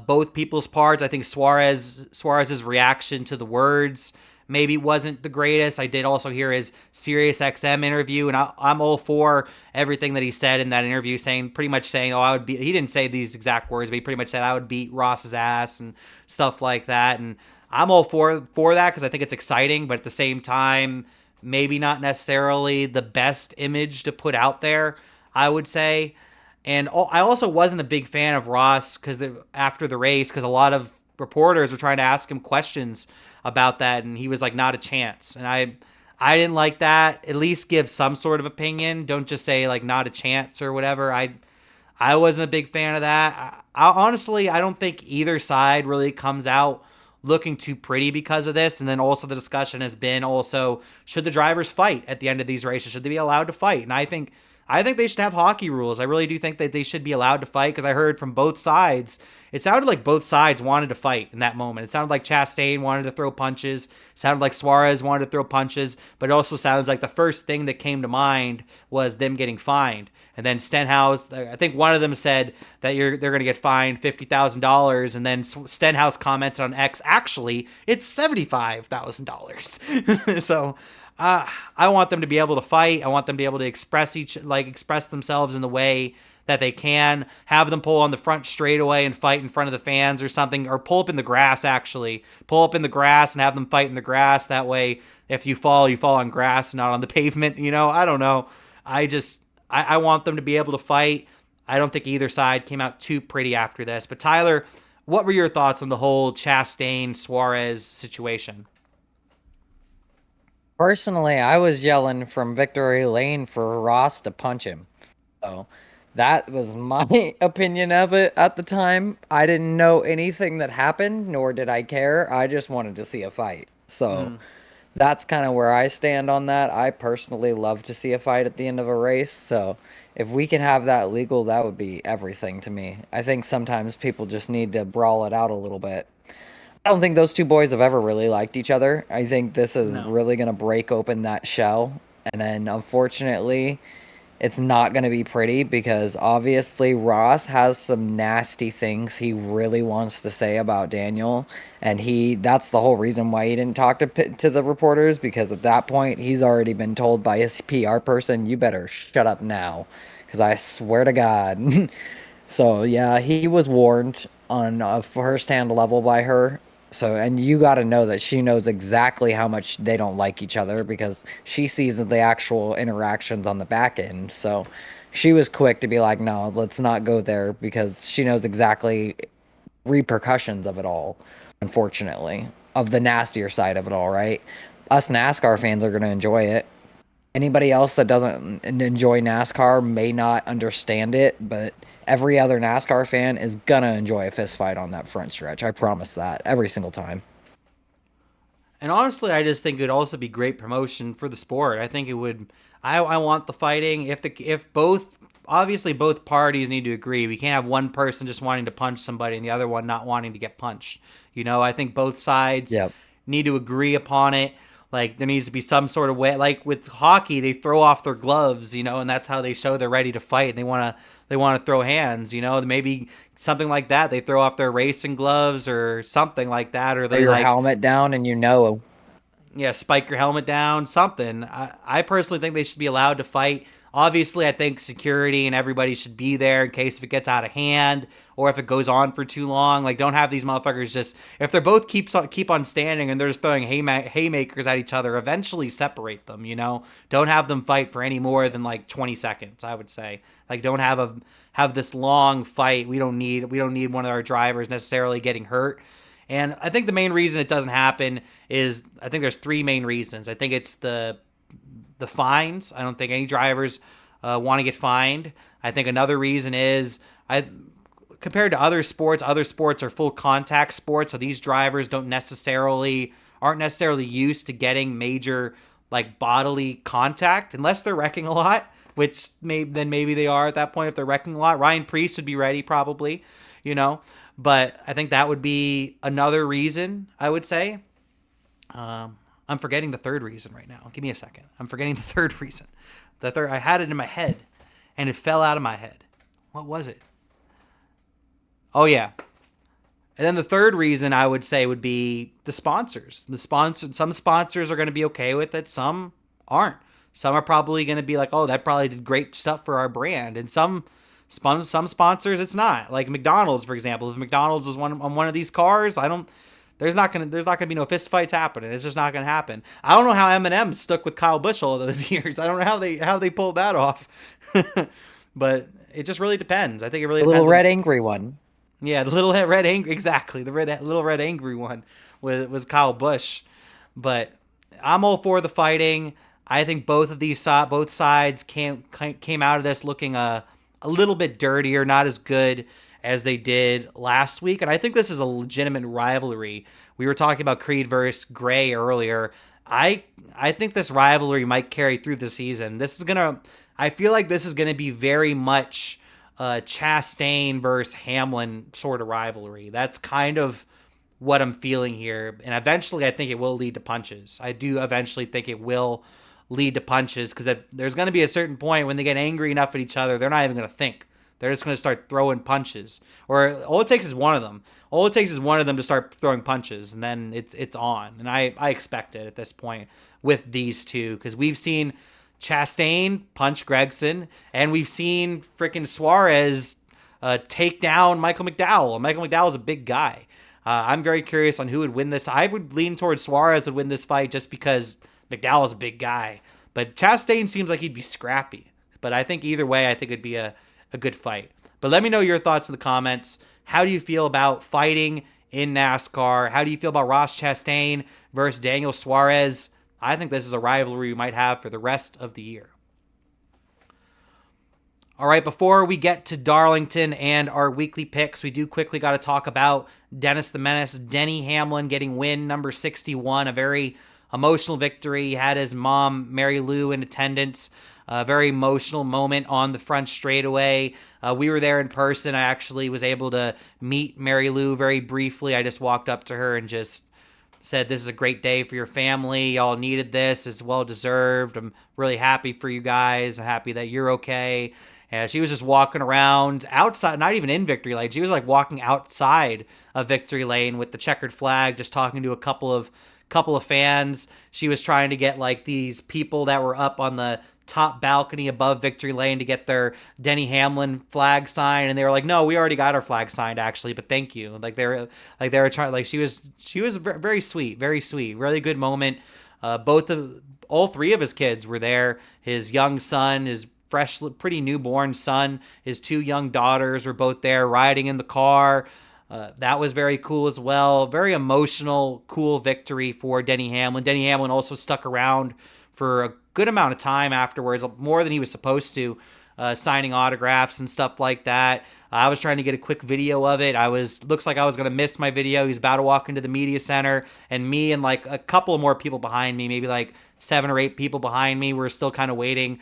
A: both people's parts. I think Suarez's reaction to the words maybe wasn't the greatest. I did also hear his SiriusXM interview, and I'm all for everything that he said in that interview, pretty much saying, oh, I would be. He didn't say these exact words, but he pretty much said I would beat Ross's ass and stuff like that. And I'm all for that because I think it's exciting, but at the same time, maybe not necessarily the best image to put out there, I would say. And I also wasn't a big fan of Ross after the race, because a lot of reporters were trying to ask him questions about that, and he was like, not a chance. And I didn't like that. At least give some sort of opinion. Don't just say like not a chance or whatever. I wasn't a big fan of that. Honestly, I don't think either side really comes out looking too pretty because of this. And then also the discussion has been also, should the drivers fight at the end of these races? Should they be allowed to fight? And I think they should have hockey rules. I really do think that they should be allowed to fight, because I heard from both sides. It sounded like both sides wanted to fight in that moment. It sounded like Chastain wanted to throw punches. It sounded like Suarez wanted to throw punches. But it also sounds like the first thing that came to mind was them getting fined. And then Stenhouse, I think one of them said that they're going to get fined $50,000. And then Stenhouse commented on X, actually, it's $75,000. So I want them to be able to fight. I want them to be able to express themselves in the way that they can. Have them pull on the front straightaway and fight in front of the fans or something, or pull up in the grass, actually. Pull up in the grass and have them fight in the grass. That way, if you fall on grass, not on the pavement. I don't know. I want them to be able to fight. I don't think either side came out too pretty after this. But Tyler, what were your thoughts on the whole Chastain-Suarez situation?
B: Personally, I was yelling from victory lane for Ross to punch him. So that was my opinion of it at the time. I didn't know anything that happened, nor did I care. I just wanted to see a fight. So that's kind of where I stand on that. I personally love to see a fight at the end of a race. So if we can have that legal, that would be everything to me. I think sometimes people just need to brawl it out a little bit. I don't think those two boys have ever really liked each other. I think this is really going to break open that shell. And then, unfortunately, it's not going to be pretty, because obviously Ross has some nasty things he really wants to say about Daniel. And that's the whole reason why he didn't talk to the reporters, because at that point, he's already been told by his PR person, you better shut up now, because I swear to God. So, yeah, he was warned on a first-hand level by her. So, and you got to know that she knows exactly how much they don't like each other, because she sees the actual interactions on the back end. So, she was quick to be like, no, let's not go there because she knows exactly repercussions of it all, unfortunately, of the nastier side of it all, right? Us NASCAR fans are going to enjoy it. Anybody else that doesn't enjoy NASCAR may not understand it, but every other NASCAR fan is gonna enjoy a fist fight on that front stretch. I promise that every single time.
A: And honestly, I just think it would also be great promotion for the sport. I think it would. I want the fighting. If both obviously both parties need to agree. We can't have one person just wanting to punch somebody and the other one not wanting to get punched. I think both sides
B: Yep.
A: need to agree upon it. Like there needs to be some sort of way. Like with hockey, they throw off their gloves, and that's how they show they're ready to fight. And they want to throw hands. Maybe something like that. They throw off their racing gloves or something like that, or
B: Throw
A: they
B: your
A: like
B: helmet down and you know.
A: spike your helmet down, something. I personally think they should be allowed to fight. Obviously, I think security and everybody should be there in case if it gets out of hand or if it goes on for too long. Like, don't have these motherfuckers just if they're both keep on standing and they're just throwing haymakers at each other. Eventually, separate them. Don't have them fight for any more than like 20 seconds. I would say like don't have this long fight. We don't need one of our drivers necessarily getting hurt. And I think the main reason it doesn't happen is I think there's three main reasons. I think it's the fines. I don't think any drivers want to get fined. I think another reason is I compared to other sports are full contact sports, so these drivers aren't necessarily used to getting major like bodily contact unless they're wrecking a lot, which maybe they are at that point if they're wrecking a lot. Ryan Preece would be ready probably, you know. But I think that would be another reason, I would say. I'm forgetting the third reason right now. Give me a second. I'm forgetting the third reason. I had it in my head, and it fell out of my head. What was it? Oh, yeah. And then the third reason I would say would be the sponsors. Some sponsors are going to be okay with it. Some aren't. Some are probably going to be like, oh, that probably did great stuff for our brand. And some sponsors it's not. Like McDonald's, for example. If McDonald's was on one of these cars, there's not gonna be no fist fights happening. It's just not gonna happen. I don't know how Eminem stuck with Kyle Busch all those years. I don't know how they pulled that off. But it just really depends. I think it really
B: The little
A: depends on
B: red angry one.
A: yeah, the little red angry, exactly. The little red angry one was Kyle Busch. But I'm all for the fighting. I think both sides came out of this looking a little bit dirtier, not as good as they did last week. And I think this is a legitimate rivalry. We were talking about Creed versus Gray earlier. I think this rivalry might carry through the season. I feel like this is gonna be very much Chastain versus Hamlin sort of rivalry. That's kind of what I'm feeling here. And eventually I think it will lead to punches. I do eventually think it will lead to punches because there's going to be a certain point when they get angry enough at each other, they're not even going to think. They're just going to start throwing punches. Or all it takes is one of them. All it takes is one of them to start throwing punches, and then it's on. And I expect it at this point with these two because we've seen Chastain punch Gregson, and we've seen freaking Suarez take down Michael McDowell. Michael McDowell is a big guy. I'm very curious on who would win this. I would lean towards Suarez would win this fight just because McDowell's a big guy. But Chastain seems like he'd be scrappy. But I think either way, I think it'd be a good fight. But let me know your thoughts in the comments. How do you feel about fighting in NASCAR? How do you feel about Ross Chastain versus Daniel Suarez? I think this is a rivalry we might have for the rest of the year. All right, before we get to Darlington and our weekly picks, we do quickly got to talk about Dennis the Menace, Denny Hamlin getting win number 61, a very emotional victory. He had his mom, Mary Lou, in attendance. A very emotional moment on the front straightaway. We were there in person. I actually was able to meet Mary Lou very briefly. I just walked up to her and just said, this is a great day for your family. Y'all needed this. It's well deserved. I'm really happy for you guys. I'm happy that you're okay. And she was just walking around outside, not even in Victory Lane. She was like walking outside of Victory Lane with the checkered flag, just talking to a couple of fans. She was trying to get like these people that were up on the top balcony above Victory Lane to get their Denny Hamlin flag signed, and they were like, no, we already got our flag signed actually, but thank you. They were trying, like she was very sweet, really good moment. All three of his kids were there. His young son, his fresh, pretty newborn son. His two young daughters were both there riding in the car. That was very cool as well. Very emotional, cool victory for Denny Hamlin. Denny Hamlin also stuck around for a good amount of time afterwards, more than he was supposed to, signing autographs and stuff like that. I was trying to get a quick video of it. Looks like I was gonna miss my video. He's about to walk into the media center, and me and like a couple more people behind me, maybe like 7 or 8 people behind me, were still kind of waiting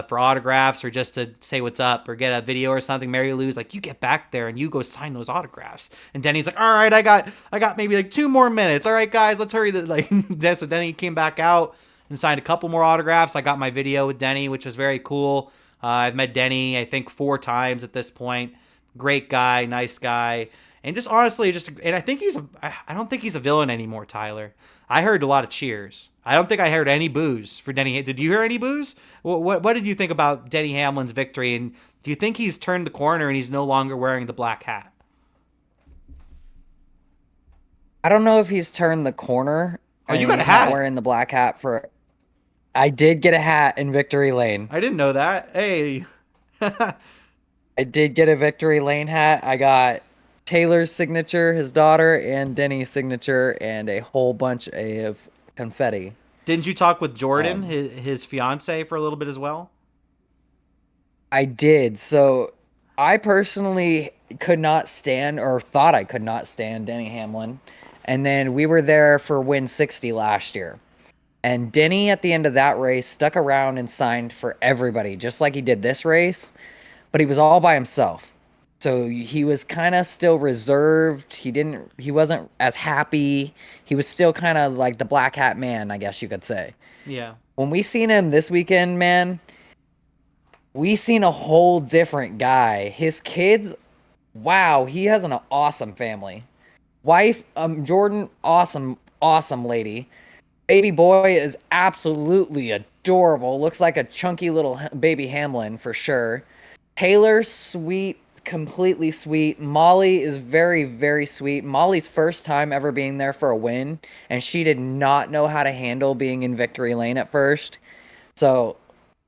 A: for autographs or just to say what's up or get a video or something. Mary Lou's like, you get back there and you go sign those autographs. And Denny's like, all right, I got maybe like 2 more minutes. All right, guys, let's hurry. Like, so Denny came back out and signed a couple more autographs. I got my video with Denny, which was very cool. I've met Denny, I think 4 times at this point. Great guy, nice guy, and just honestly, and I don't think he's a villain anymore, Tyler. I heard a lot of cheers. I don't think I heard any boos for Denny. Did you hear any boos? What did you think about Denny Hamlin's victory? And do you think he's turned the corner and he's no longer wearing the black hat?
B: I don't know if he's turned the corner.
A: Oh, you got a
B: He's
A: hat.
B: not wearing the black hat for. I did get a hat in Victory Lane.
A: I didn't know that. Hey.
B: I did get a Victory Lane hat. I got Taylor's signature, his daughter, and Denny's signature, and a whole bunch of confetti.
A: Didn't you talk with Jordan, his fiance, for a little bit as well?
B: I did. So I personally could not stand, or thought I could not stand, Denny Hamlin. And then we were there for Win 60 last year. And Denny, at the end of that race, stuck around and signed for everybody, just like he did this race. But he was all by himself. So he was kind of still reserved. He wasn't as happy. He was still kind of like the black hat man, I guess you could say.
A: Yeah.
B: When we seen him this weekend, man, we seen a whole different guy. His kids, wow, he has an awesome family. Wife, Jordan, awesome lady. Baby boy is absolutely adorable. Looks like a chunky little baby Hamlin for sure. Taylor, sweet, completely sweet. Molly is very, very sweet. Molly's first time ever being there for a win, and she did not know how to handle being in Victory Lane at first. So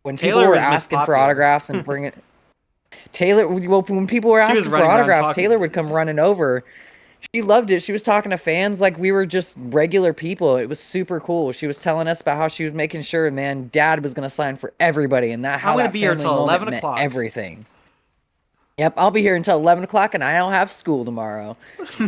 B: when
A: Taylor
B: people were
A: was
B: asking for
A: mispopular.
B: autographs and bringing Taylor, well, when people were
A: She was
B: asking for
A: running around
B: autographs,
A: talking.
B: Taylor would come running over. She loved it. She was talking to fans like we were just regular people. It was super cool. She was telling us about how she was making sure, man, Dad was going to sign for everybody, and that how
A: I'm gonna
B: that
A: be here
B: family
A: till
B: moment
A: 11
B: meant
A: o'clock.
B: everything. Yep, I'll be here until 11 o'clock, and I don't have school tomorrow.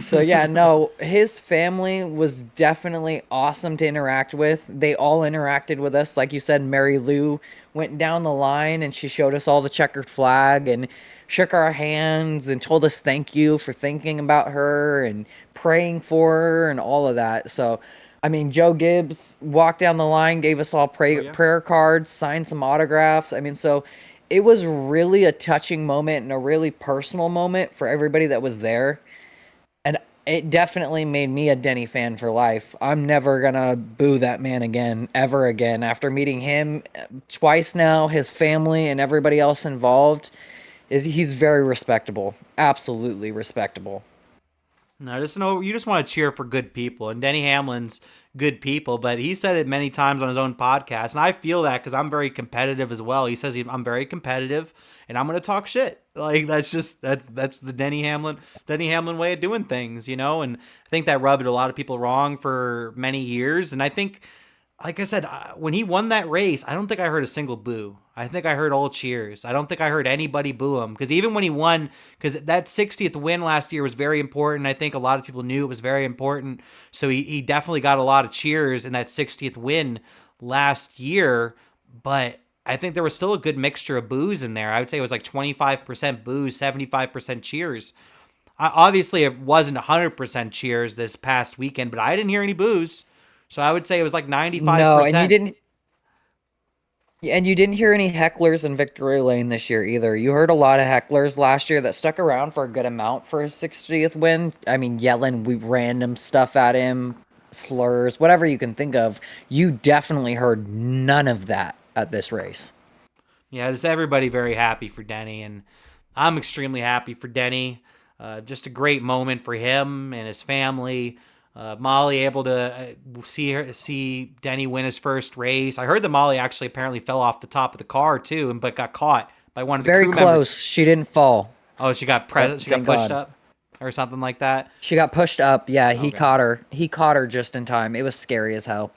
B: So, yeah, no, his family was definitely awesome to interact with. They all interacted with us. Like you said, Mary Lou went down the line, and she showed us all the checkered flag and shook our hands and told us thank you for thinking about her and praying for her and all of that. So, I mean, Joe Gibbs walked down the line, gave us all
A: Yeah.
B: prayer cards, signed some autographs. I mean, so it was really a touching moment and a really personal moment for everybody that was there. And it definitely made me a Denny fan for life. I'm never going to boo that man again, ever again. After meeting him twice now, his family and everybody else involved, he's very respectable. Absolutely respectable.
A: No, just know you just want to cheer for good people, and Denny Hamlin's good people. But he said it many times on his own podcast, and I feel that because I'm very competitive as well. He says I'm very competitive, and I'm going to talk shit. Like that's the Denny Hamlin way of doing things, you know. And I think that rubbed a lot of people wrong for many years. And I think, like I said, when he won that race, I don't think I heard a single boo. I think I heard all cheers. I don't think I heard anybody boo him. Because even when he won, because that 60th win last year was very important. I think a lot of people knew it was very important. So he definitely got a lot of cheers in that 60th win last year. But I think there was still a good mixture of boos in there. I would say it was like 25% boos, 75% cheers. Obviously, it wasn't 100% cheers this past weekend, but I didn't hear any boos. So I would say it was like
B: No,
A: 95%.
B: and you didn't hear any hecklers in Victory Lane this year either. You heard a lot of hecklers last year that stuck around for a good amount for his 60th win. I mean, yelling random stuff at him, slurs, whatever you can think of. You definitely heard none of that at this race.
A: Yeah, just everybody very happy for Denny, and I'm extremely happy for Denny. Just a great moment for him and his family. Molly able to see Denny win his first race. I heard that Molly actually apparently fell off the top of the car too, but got caught by one of the
B: Very
A: crew members.
B: close. She didn't fall,
A: Oh, she got
B: but
A: she got
B: thank
A: pushed
B: God.
A: up or something like that.
B: She got pushed up. Yeah, he
A: Okay.
B: caught her. He caught her just in time. It was scary as hell.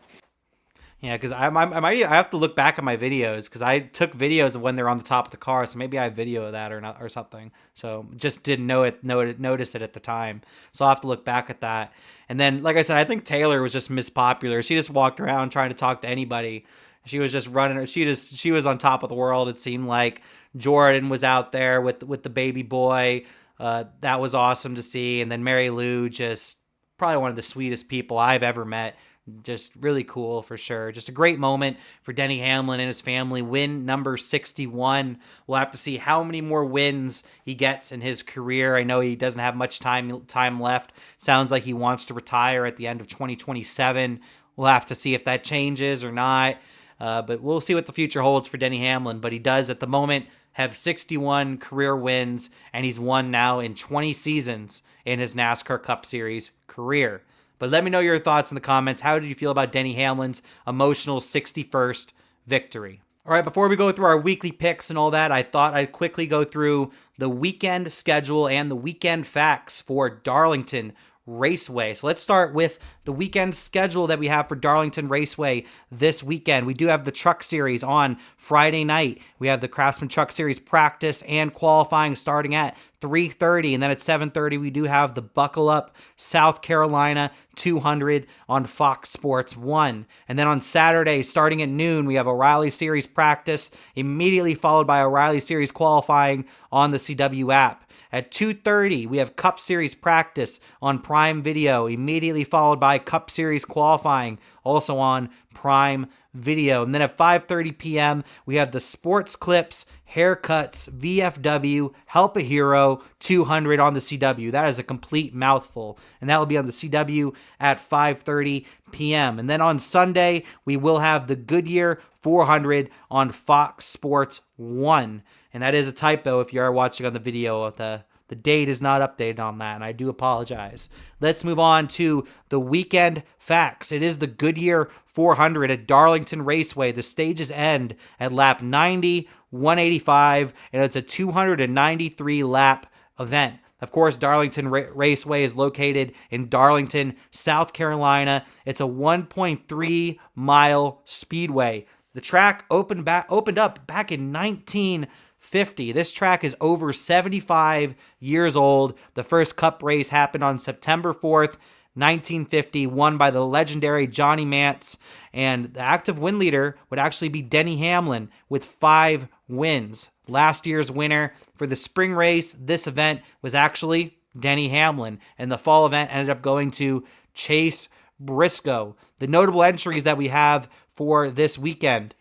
A: Yeah, because I have to look back at my videos because I took videos of when they're on the top of the car, so maybe I have video of that or not or something. So just didn't notice it at the time. So I'll have to look back at that. And then, like I said, I think Taylor was just mispopular. She just walked around trying to talk to anybody. She was just running. She was on top of the world. It seemed like Jordan was out there with the baby boy. That was awesome to see. And then Mary Lou, just probably one of the sweetest people I've ever met. Just really cool for sure. Just a great moment for Denny Hamlin and his family. Win number 61. We'll have to see how many more wins he gets in his career. I know he doesn't have much time left. Sounds like he wants to retire at the end of 2027. We'll have to see if that changes or not. But we'll see what the future holds for Denny Hamlin. But he does at the moment have 61 career wins, and he's won now in 20 seasons in his NASCAR Cup Series career. But let me know your thoughts in the comments. How did you feel about Denny Hamlin's emotional 61st victory? All right, before we go through our weekly picks and all that, I thought I'd quickly go through the weekend schedule and the weekend facts for Darlington Raceway. So let's start with the weekend schedule that we have for Darlington Raceway this weekend. We do have the Truck Series on Friday night. We have the Craftsman Truck Series practice and qualifying starting at 3:30, and then at 7:30 we do have the Buckle Up South Carolina 200 on Fox Sports 1. And then on Saturday, starting at noon, we have O'Reilly Series practice, immediately followed by O'Reilly Series qualifying on the CW app. At 2:30, we have Cup Series practice on Prime Video, immediately followed by Cup Series qualifying, also on Prime Video. And then at 5:30 p.m., we have the Sports Clips, Haircuts, VFW, Help a Hero 200 on the CW. That is a complete mouthful. And that will be on the CW at 5:30 p.m. And then on Sunday, we will have the Goodyear 400 on Fox Sports 1. And that is a typo if you are watching on the video. The date is not updated on that, and I do apologize. Let's move on to the weekend facts. It is the Goodyear 400 at Darlington Raceway. The stages end at lap 90, 185, and it's a 293 lap event. Of course, Darlington Raceway is located in Darlington, South Carolina. It's a 1.3 mile speedway. The track opened up back in 1950. This track is over 75 years old. The first Cup race happened on September 4th, 1950, won by the legendary Johnny Mantz. And the active win leader would actually be Denny Hamlin with 5 wins. Last year's winner for the spring race, this event, was actually Denny Hamlin. And the fall event ended up going to Chase Briscoe. The notable entries that we have for this weekend: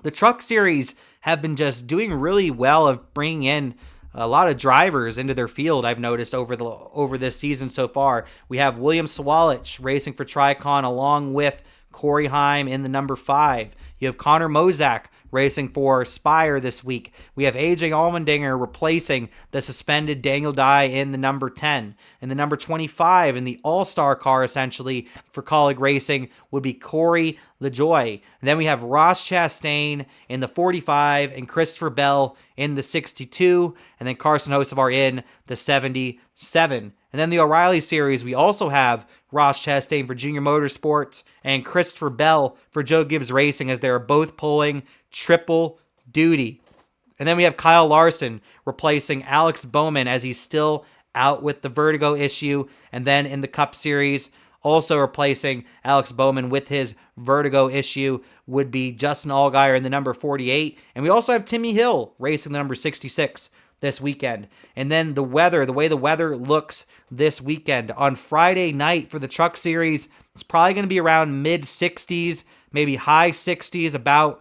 A: the Truck Series have been just doing really well of bringing in a lot of drivers into their field. I've noticed over this season so far. We have William Sawalich racing for Tricon along with Coryyyyy in the number 5. You have Connor Mozak racing for Spire this week. We have AJ Allmendinger replacing the suspended Daniel Dye in the number 10. And the number 25 in the all-star car, essentially, for Colleague Racing would be Cory LaJoie. And then we have Ross Chastain in the 45 and Christopher Bell in the 62. And then Carson Hocevar in the 77. And then the O'Reilly Series, we also have Ross Chastain for Junior Motorsports and Christopher Bell for Joe Gibbs Racing, as they are both pulling triple duty. And then we have Kyle Larson replacing Alex Bowman, as he's still out with the vertigo issue. And then in the Cup Series, also replacing Alex Bowman with his vertigo issue would be Justin Allgaier in the number 48. And we also have Timmy Hill racing the number 66 this weekend. And then the way the weather looks this weekend. On Friday night for the Truck Series, it's probably going to be around mid-60s, maybe high 60s about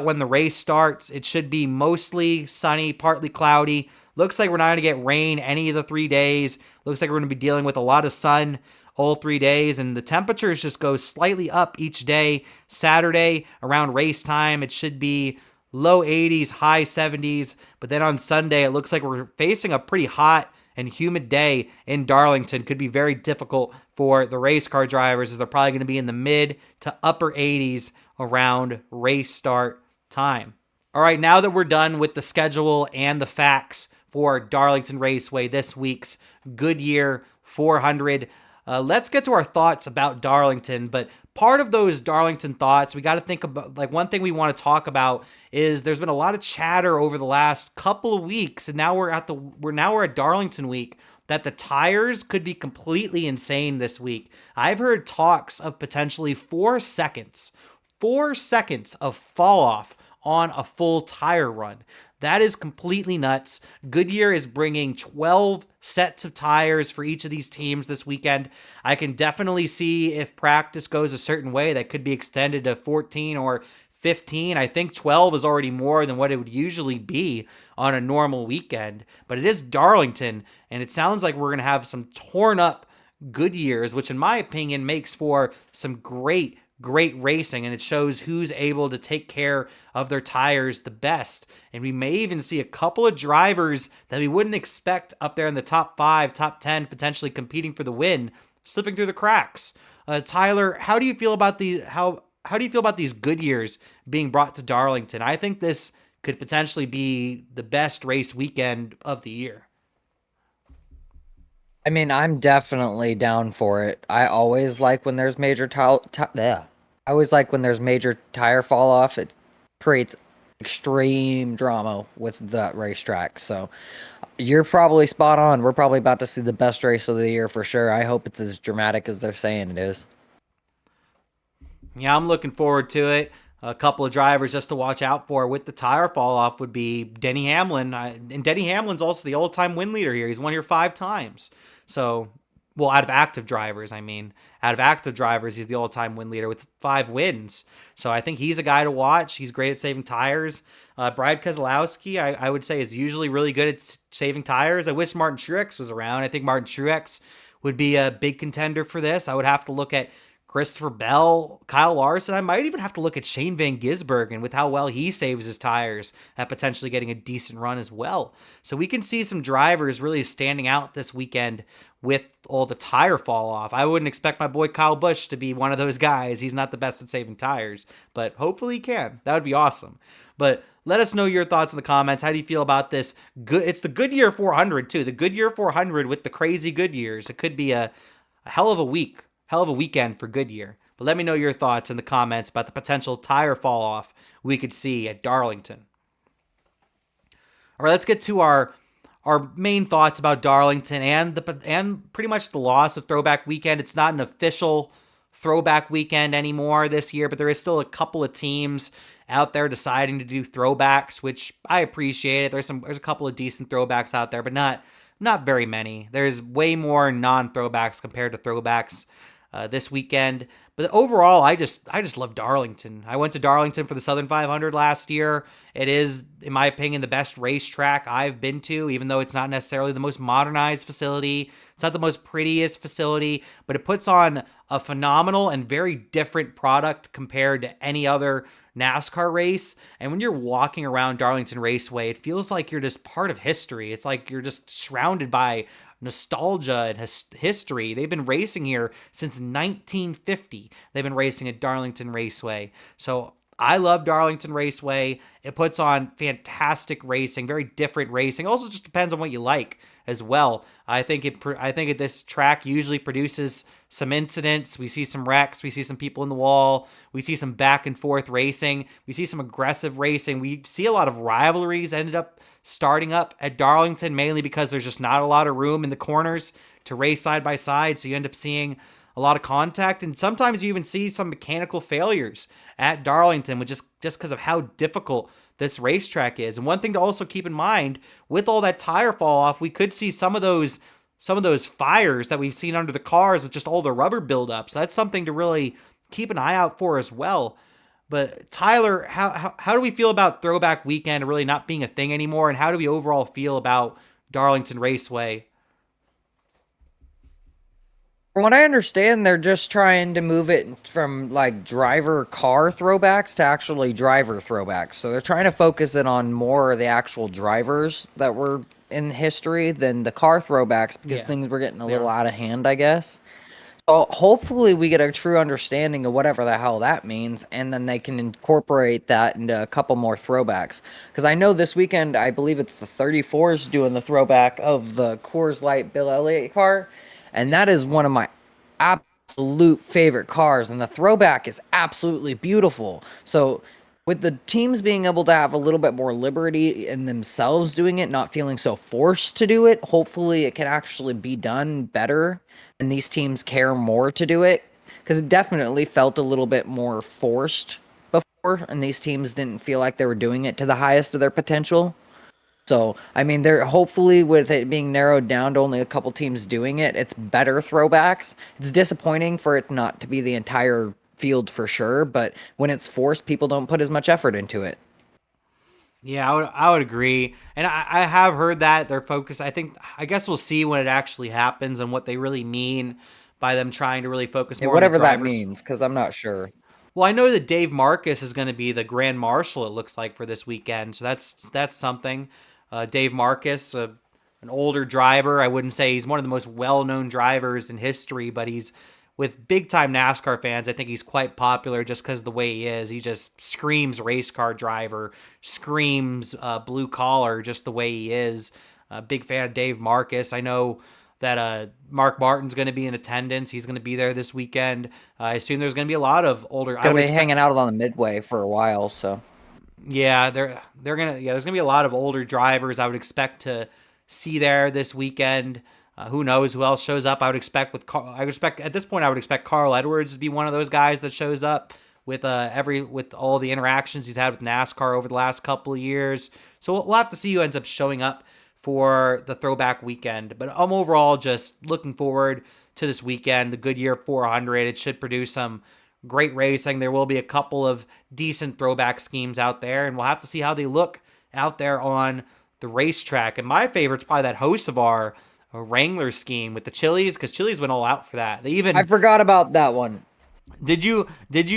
A: when the race starts. It should be mostly sunny, partly cloudy. Looks like we're not going to get rain any of the 3 days. Looks like we're going to be dealing with a lot of sun all 3 days, and the temperatures just go slightly up each day. Saturday, around race time, it should be low 80s, high 70s. But then on Sunday, it looks like we're facing a pretty hot and humid day in Darlington could be very difficult for the race car drivers, as they're probably going to be in the mid to upper 80s around race start time. All right, now that we're done with the schedule and the facts for Darlington Raceway, this week's Goodyear 400, let's get to our thoughts about Darlington. But part of those Darlington thoughts, we got to think about, like, one thing we want to talk about is there's been a lot of chatter over the last couple of weeks, and now we're at Darlington week, that the tires could be completely insane this week. I've heard talks of potentially 4 seconds of fall off on a full tire run. That is completely nuts. Goodyear is bringing 12 sets of tires for each of these teams this weekend. I can definitely see if practice goes a certain way, that could be extended to 14 or 15. I think 12 is already more than what it would usually be on a normal weekend. But it is Darlington, and it sounds like we're going to have some torn up Goodyears, which in my opinion makes for some great racing, and it shows who's able to take care of their tires the best. And we may even see a couple of drivers that we wouldn't expect up there in the top 5, top 10, potentially competing for the win, slipping through the cracks. Tyler, how do you feel about how do you feel about these Goodyears being brought to Darlington? I think this could potentially be the best race weekend of the year.
B: I mean, I'm definitely down for it. I always like when there's yeah. I always like when there's major tire fall off. It creates extreme drama with that racetrack. So you're probably spot on. We're probably about to see the best race of the year for sure. I hope it's as dramatic as they're saying it is.
A: Yeah, I'm looking forward to it. A couple of drivers just to watch out for with the tire fall off would be Denny Hamlin. And Denny Hamlin's also the all-time win leader here. He's won here 5 times. So, well, out of active drivers, he's the all-time win leader with 5 wins. So I think he's a guy to watch. He's great at saving tires. Brad Keselowski, I would say, is usually really good at saving tires. I wish Martin Truex was around. I think Martin Truex would be a big contender for this. I would have to look at Christopher Bell, Kyle Larson. I might even have to look at Shane Van Gisbergen with how well he saves his tires, at potentially getting a decent run as well. So we can see some drivers really standing out this weekend with all the tire fall off. I wouldn't expect my boy Kyle Busch to be one of those guys. He's not the best at saving tires, but hopefully he can. That would be awesome. But let us know your thoughts in the comments. How do you feel about this? It's the Goodyear 400 too. The Goodyear 400 with the crazy Goodyears. It could be a hell of a weekend for Goodyear. But let me know your thoughts in the comments about the potential tire fall off we could see at Darlington. All right, let's get to our main thoughts about Darlington and pretty much the loss of Throwback Weekend. It's not an official Throwback Weekend anymore this year, but there is still a couple of teams out there deciding to do throwbacks, which I appreciate it. There's a couple of decent throwbacks out there, but not very many. There's way more non-throwbacks compared to throwbacks this weekend. But overall, I just love Darlington. I went to Darlington for the Southern 500 last year. It is, in my opinion, the best racetrack I've been to, even though it's not necessarily the most modernized facility. It's not the most prettiest facility, but it puts on a phenomenal and very different product compared to any other NASCAR race. And when you're walking around Darlington Raceway, it feels like you're just part of history. It's like you're just surrounded by nostalgia and history. They've been racing here since 1950. They've been racing at Darlington Raceway. So I love Darlington Raceway. It puts on fantastic racing, very different racing. Also just depends on what you like as well. I think this track usually produces some incidents. We see some wrecks. We see some people in the wall. We see some back and forth racing. We see some aggressive racing. We see a lot of rivalries ended up starting up at Darlington, mainly because there's just not a lot of room in the corners to race side by side. So you end up seeing a lot of contact, and sometimes you even see some mechanical failures at Darlington, which just because of how difficult this racetrack is. And one thing to also keep in mind, with all that tire fall off, we could see some of those fires that we've seen under the cars with just all the rubber buildup. So that's something to really keep an eye out for as well. But Tyler, how do we feel about Throwback Weekend really not being a thing anymore, and how do we overall feel about Darlington Raceway?
B: From what I understand, they're just trying to move it from like driver car throwbacks to actually driver throwbacks. So they're trying to focus it on more of the actual drivers that were in history than the car throwbacks because
A: Yeah,
B: things were getting a
A: they
B: little
A: are.
B: out of hand, I guess. So hopefully we get a true understanding of whatever the hell that means, and then they can incorporate that into a couple more throwbacks. Because I know this weekend, I believe it's the 34s doing the throwback of the Coors Light Bill Elliott car, and that is one of my absolute favorite cars, and the throwback is absolutely beautiful. So with the teams being able to have a little bit more liberty in themselves doing it, not feeling so forced to do it, hopefully it can actually be done better and these teams care more to do it because it definitely felt a little bit more forced before and these teams didn't feel like they were doing it to the highest of their potential. So, I mean, they're hopefully with it being narrowed down to only a couple teams doing it, it's better throwbacks. It's disappointing for it not to be the entire field for sure, but when it's forced, people don't put as much effort into it.
A: Yeah, I would agree, and I have heard that their focus. I guess we'll see when it actually happens and what they really mean by them trying to really focus
B: Yeah,
A: more on the
B: whatever that
A: drivers.
B: means, because I'm not sure.
A: Well, I know that Dave Marcus is going to be the grand marshal. It looks like for this weekend, so that's something. Dave Marcus, an older driver. I wouldn't say he's one of the most well-known drivers in history, but he's with big-time NASCAR fans. I think he's quite popular just because of the way he is. He just screams race car driver, screams blue collar, just the way he is. Big fan of Dave Marcus. I know that Mark Martin's going to be in attendance. He's going to be there this weekend. I assume there's going to be a lot of older. I
B: Gonna
A: would
B: be
A: expect.
B: hanging out on the midway for a while, so
A: Yeah, they're gonna. Yeah, there's gonna be a lot of older drivers. I would expect to see there this weekend. Who knows who else shows up? I would expect I would expect at this point. I would expect Carl Edwards to be one of those guys that shows up with all the interactions he's had with NASCAR over the last couple of years. So we'll have to see who ends up showing up for the throwback weekend. But I'm overall just looking forward to this weekend, the Goodyear 400. It should produce some great racing. There will be a couple of decent throwback schemes out there, and we'll have to see how they look out there on the racetrack. And my favorite's probably that Hocevar Wrangler scheme with the Chili's, because Chili's went all out for that. They
B: I
A: even
B: forgot about that one.
A: did you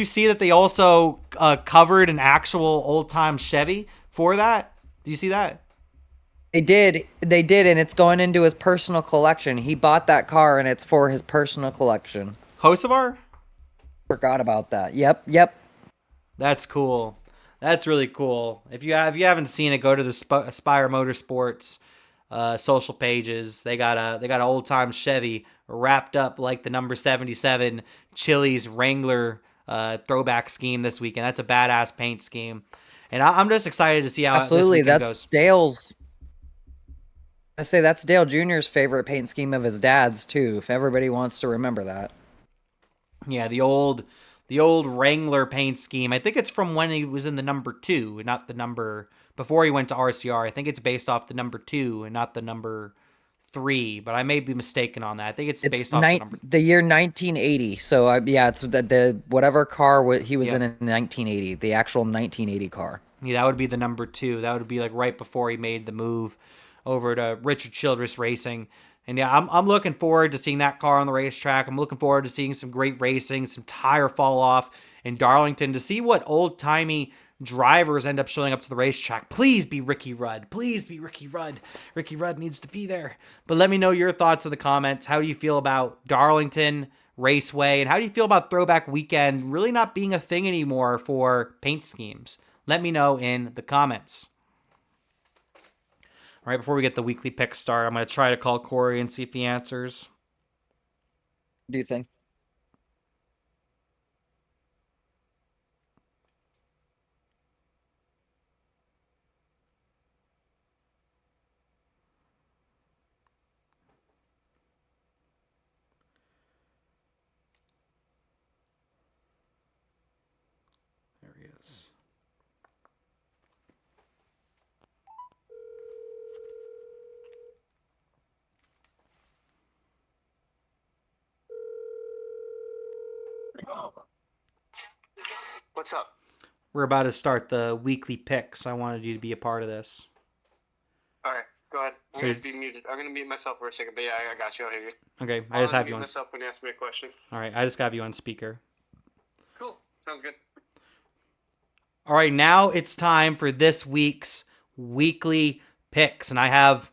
A: see that they also covered an actual old time Chevy for that? Do you see that?
B: They did, and it's going into his personal collection. He bought that car, and it's for his personal collection.
A: Hocevar?
B: Forgot about that. Yep.
A: That's cool. That's really cool. If you haven't seen it, go to the Aspire Motorsports social pages. They got an old time Chevy wrapped up like the number 77 Chili's Wrangler throwback scheme this weekend. That's a badass paint scheme, and I'm just excited to see how this
B: Absolutely.
A: weekend
B: That's
A: goes.
B: Dale's. I say that's Dale Jr.'s favorite paint scheme of his dad's too, if everybody wants to remember that.
A: Yeah, the old Wrangler paint scheme. I think it's from when he was in the number 2, not the number before he went to RCR. I think it's based off the number 2 and not the number 3, but I may be mistaken on that. I think it's
B: It's
A: based off the number.
B: the year 1980. So yeah, it's the whatever car he was
A: Yep.
B: in 1980, the actual 1980 car.
A: Yeah, that would be the number 2. That would be like right before he made the move over to Richard Childress Racing. And yeah, I'm looking forward to seeing that car on the racetrack. I'm looking forward to seeing some great racing, some tire fall off in Darlington, to see what old timey drivers end up showing up to the racetrack. Please be Ricky Rudd. Please be Ricky Rudd. Ricky Rudd needs to be there. But let me know your thoughts in the comments. How do you feel about Darlington Raceway? And how do you feel about Throwback Weekend really not being a thing anymore for paint schemes? Let me know in the comments. All right, before we get the weekly pick start, I'm going to try to call Cory and see if he answers.
B: Do you think?
A: There he is.
C: What's up?
A: We're about to start the weekly pick, so I wanted you to be a part of this.
C: All right, go ahead. I'm
A: So-
C: gonna be muted. I'm gonna mute myself for a second, but yeah, I got you. I'll hear you.
A: Okay, I
C: I'll
A: just have you
C: unmute
A: on.
C: myself when you ask me a question.
A: All right, I just have you on speaker.
C: Cool. Sounds good.
A: All right, now it's time for this week's weekly picks, and I have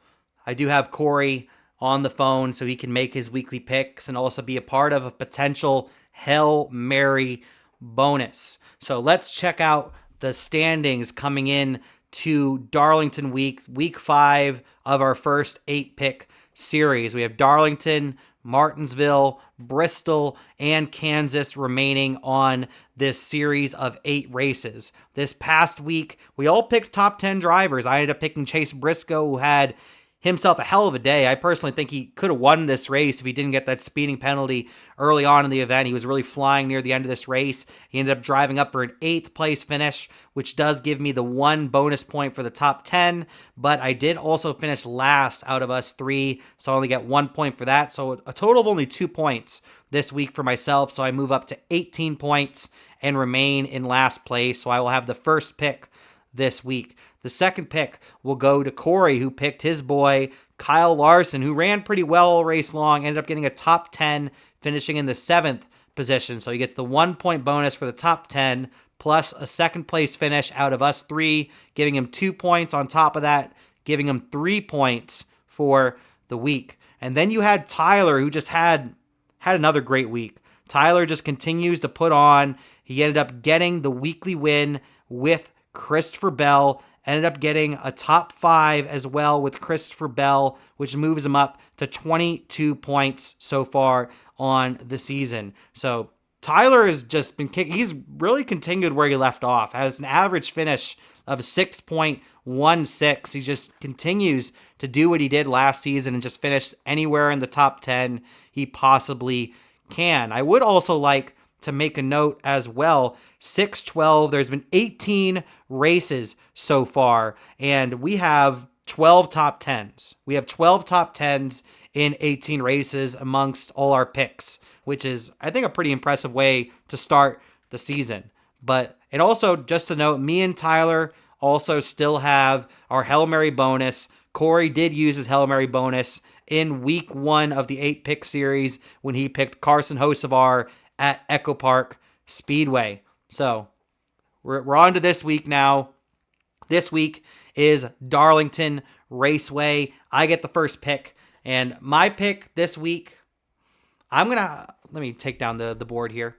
A: I do have Cory on the phone so he can make his weekly picks and also be a part of a potential Hail Mary bonus. So let's check out the standings coming in to Darlington week 5 of our first 8-pick series. We have Darlington, Martinsville, Bristol, and Kansas remaining on this series of 8 races. This past week, we all picked top 10 drivers. I ended up picking Chase Briscoe, who had himself a hell of a day. I personally think he could have won this race if he didn't get that speeding penalty early on in the event. He was really flying near the end of this race. He ended up driving up for an 8th place finish, which does give me the 1 bonus point for the top 10, but I did also finish last out of us 3, so I only get 1 point for that. So a total of only 2 points this week for myself, so I move up to 18 points and remain in last place, so I will have the first pick this week. The second pick will go to Cory, who picked his boy Kyle Larson, who ran pretty well all race long, ended up getting a top 10, finishing in the 7th position. So he gets the 1 point bonus for the top 10, plus a 2nd place finish out of us 3, giving him 2 points on top of that, giving him 3 points for the week. And then you had Tyler, who just had another great week. Tyler just continues to put on. He ended up getting the weekly win with Christopher Bell, ended up getting a top 5 as well with Christopher Bell, which moves him up to 22 points so far on the season. So Tyler has just been kicking. He's really continued where he left off. Has an average finish of 6.16. He just continues to do what he did last season and just finish anywhere in the top 10 he possibly can. I would also like to make a note as well. 6-12, there's been 18 races so far, and we have 12 top 10s. We have 12 top 10s in 18 races amongst all our picks, which is, I think, a pretty impressive way to start the season. But, and also, just to note, me and Tyler also still have our Hail Mary bonus. Cory did use his Hail Mary bonus in week 1 of the 8-pick series when he picked Carson Hocevar at Echo Park Speedway. So we're on to this week now. This week is Darlington Raceway. I get the first pick, and my pick this week, let me take down the board here.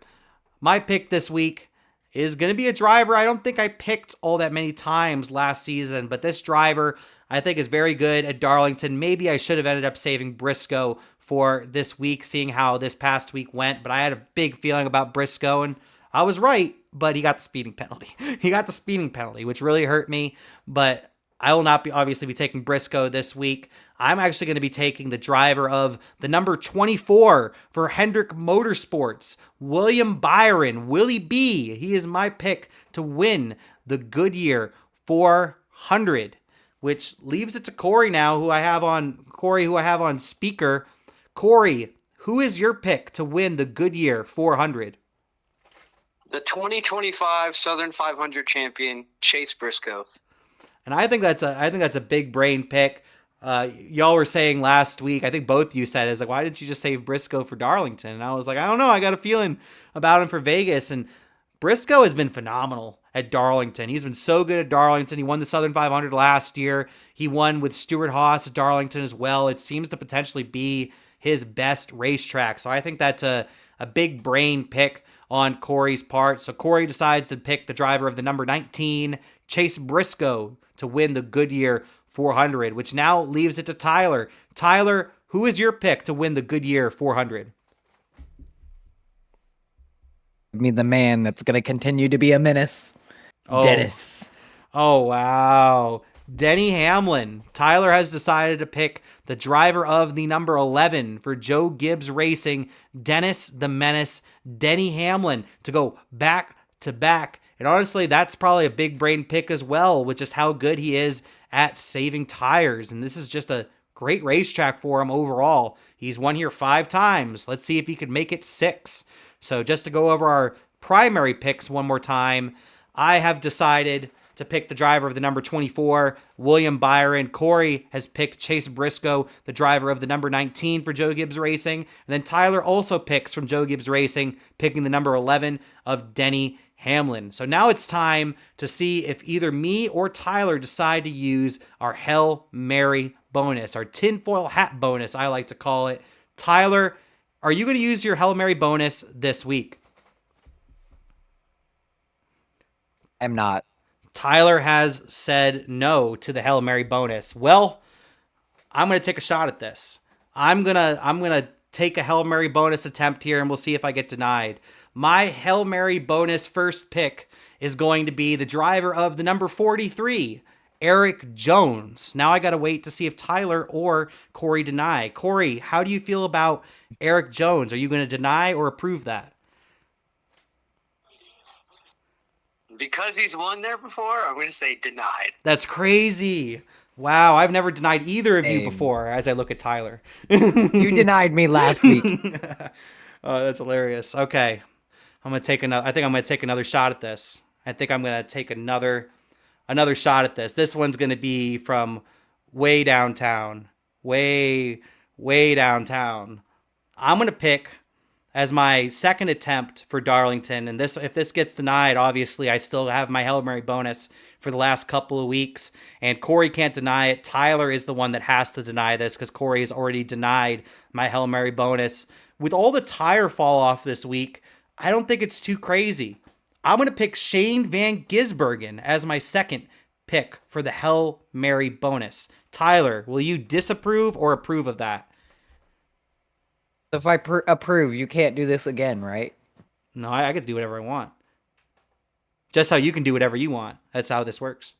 A: My pick this week is going to be a driver I don't think I picked all that many times last season, but this driver I think is very good at Darlington. Maybe I should have ended up saving Briscoe for this week, seeing how this past week went, but I had a big feeling about Briscoe, and I was right, but he got the speeding penalty. He got the speeding penalty, which really hurt me, but I will not obviously be taking Briscoe this week. I'm actually going to be taking the driver of the number 24 for Hendrick Motorsports, William Byron, Willie B. He is my pick to win the Goodyear 400, which leaves it to Cory now, who I have on speaker. Cory, who is your pick to win the Goodyear 400?
C: The 2025 Southern 500 champion, Chase Briscoe.
A: And I think that's a big brain pick. Y'all were saying last week, I think both of you said, is like, why didn't you just save Briscoe for Darlington? And I was like, I don't know. I got a feeling about him for Vegas. And Briscoe has been phenomenal at Darlington. He's been so good at Darlington. He won the Southern 500 last year. He won with Stuart Haas at Darlington as well. It seems to potentially be his best racetrack. So I think that's a big brain pick on Cory's part. So Cory decides to pick the driver of the number 19, Chase Briscoe, to win the Goodyear 400, which now leaves it to Tyler. Tyler, who is your pick to win the Goodyear 400?
B: I mean, the man that's going to continue to be a menace, Dennis.
A: Oh, wow. Denny Hamlin. Tyler has decided to pick the driver of the number 11 for Joe Gibbs Racing, Dennis the Menace, Denny Hamlin, to go back to back. And honestly, that's probably a big brain pick as well, with just how good he is at saving tires. And this is just a great racetrack for him overall. He's won here 5 times. Let's see if he could make it 6. So just to go over our primary picks one more time, I have decided to pick the driver of the number 24, William Byron. Cory has picked Chase Briscoe, the driver of the number 19 for Joe Gibbs Racing. And then Tyler also picks from Joe Gibbs Racing, picking the number 11 of Denny Hamlin. So now it's time to see if either me or Tyler decide to use our Hail Mary bonus, our tinfoil hat bonus, I like to call it. Tyler, are you going to use your Hail Mary bonus this week?
B: I'm not.
A: Tyler has said no to the Hail Mary bonus. Well, I'm going to take a shot at this. I'm going to take a Hail Mary bonus attempt here, and we'll see if I get denied. My Hail Mary bonus first pick is going to be the driver of the number 43, Erik Jones. Now I got to wait to see if Tyler or Cory deny. Cory, how do you feel about Erik Jones? Are you going to deny or approve that?
C: Because he's won there before, I'm going to say denied.
A: That's crazy. Wow, I've never denied either of you
B: Same.
A: before as I look at Tyler.
B: You denied me last week.
A: Oh, that's hilarious. Okay. I think I'm going to take another shot at this. I think I'm going to take another shot at this. This one's going to be from way downtown. Way downtown. I'm going to pick as my second attempt for Darlington, and if this gets denied, obviously I still have my Hail Mary bonus for the last couple of weeks, and Cory can't deny it. Tyler is the one that has to deny this because Cory has already denied my Hail Mary bonus. With all the tire fall off this week, I don't think it's too crazy. I'm going to pick Shane Van Gisbergen as my second pick for the Hail Mary bonus. Tyler, will you disapprove or approve of that?
B: So if I approve, you can't do this again, right?
A: No, I get to do whatever I want. Just how you can do whatever you want. That's how this works.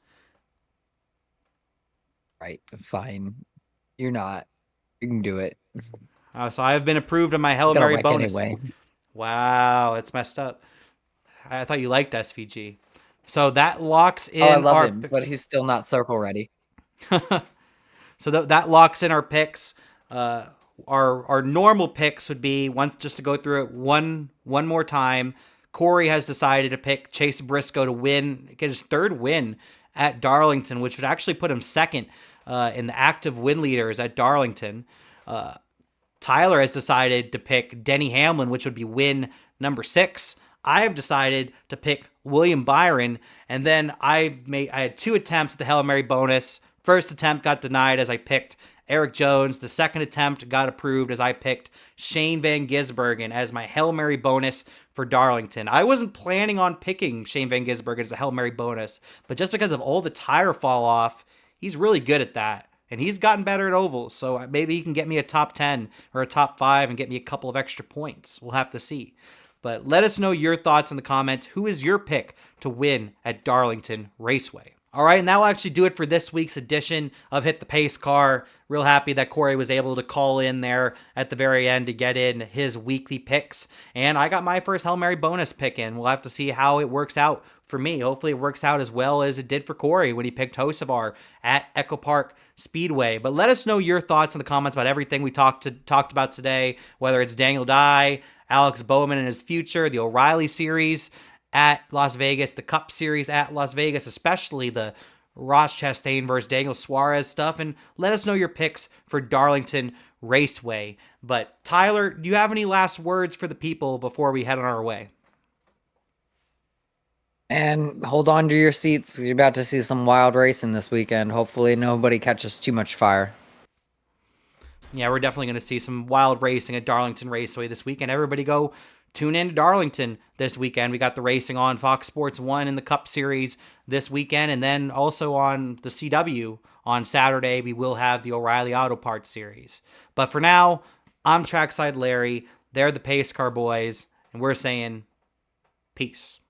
B: Right, fine. You're not. You can do it.
A: So I have been approved of my Hail
B: It's gonna
A: Mary
B: wreck
A: bonus.
B: anyway.
A: Wow, that's messed up. I thought you liked SVG. So that locks in
B: I love
A: our
B: him,
A: picks.
B: but he's still not circle ready.
A: So that locks in our picks. Our normal picks would be, just to go through it one more time. Cory has decided to pick Chase Briscoe to get his third win at Darlington, which would actually put him second in the active win leaders at Darlington. Tyler has decided to pick Denny Hamlin, which would be win number 6. I have decided to pick William Byron, and then I had 2 attempts at the Hail Mary bonus. First attempt got denied as I picked Erik Jones. The second attempt got approved as I picked Shane Van Gisbergen as my Hail Mary bonus for Darlington. I wasn't planning on picking Shane Van Gisbergen as a Hail Mary bonus, but just because of all the tire fall off, he's really good at that. And he's gotten better at ovals, so maybe he can get me a top 10 or a top 5 and get me a couple of extra points. We'll have to see. But let us know your thoughts in the comments. Who is your pick to win at Darlington Raceway? All right, and that will actually do it for this week's edition of Hit the Pace Car. Real happy that Cory was able to call in there at the very end to get in his weekly picks. And I got my first Hail Mary bonus pick in. We'll have to see how it works out for me. Hopefully it works out as well as it did for Cory when he picked Hocevar at Echo Park Speedway. But let us know your thoughts in the comments about everything we talked about today, whether it's Daniel Dye, Alex Bowman and his future, the O'Reilly series at Las Vegas, the Cup Series at Las Vegas, especially the Ross Chastain versus Daniel Suarez stuff, and let us know your picks for Darlington Raceway. But Tyler, do you have any last words for the people before we head on our way?
B: And hold on to your seats. You're about to see some wild racing this weekend. Hopefully nobody catches too much fire.
A: Yeah, we're definitely going to see some wild racing at Darlington Raceway this weekend. Everybody go tune in to Darlington this weekend. We got the racing on Fox Sports 1 in the Cup Series this weekend, and then also on the CW on Saturday, we will have the O'Reilly Auto Parts Series. But for now, I'm Trackside Larry. They're the Pace Car Boys, and we're saying peace.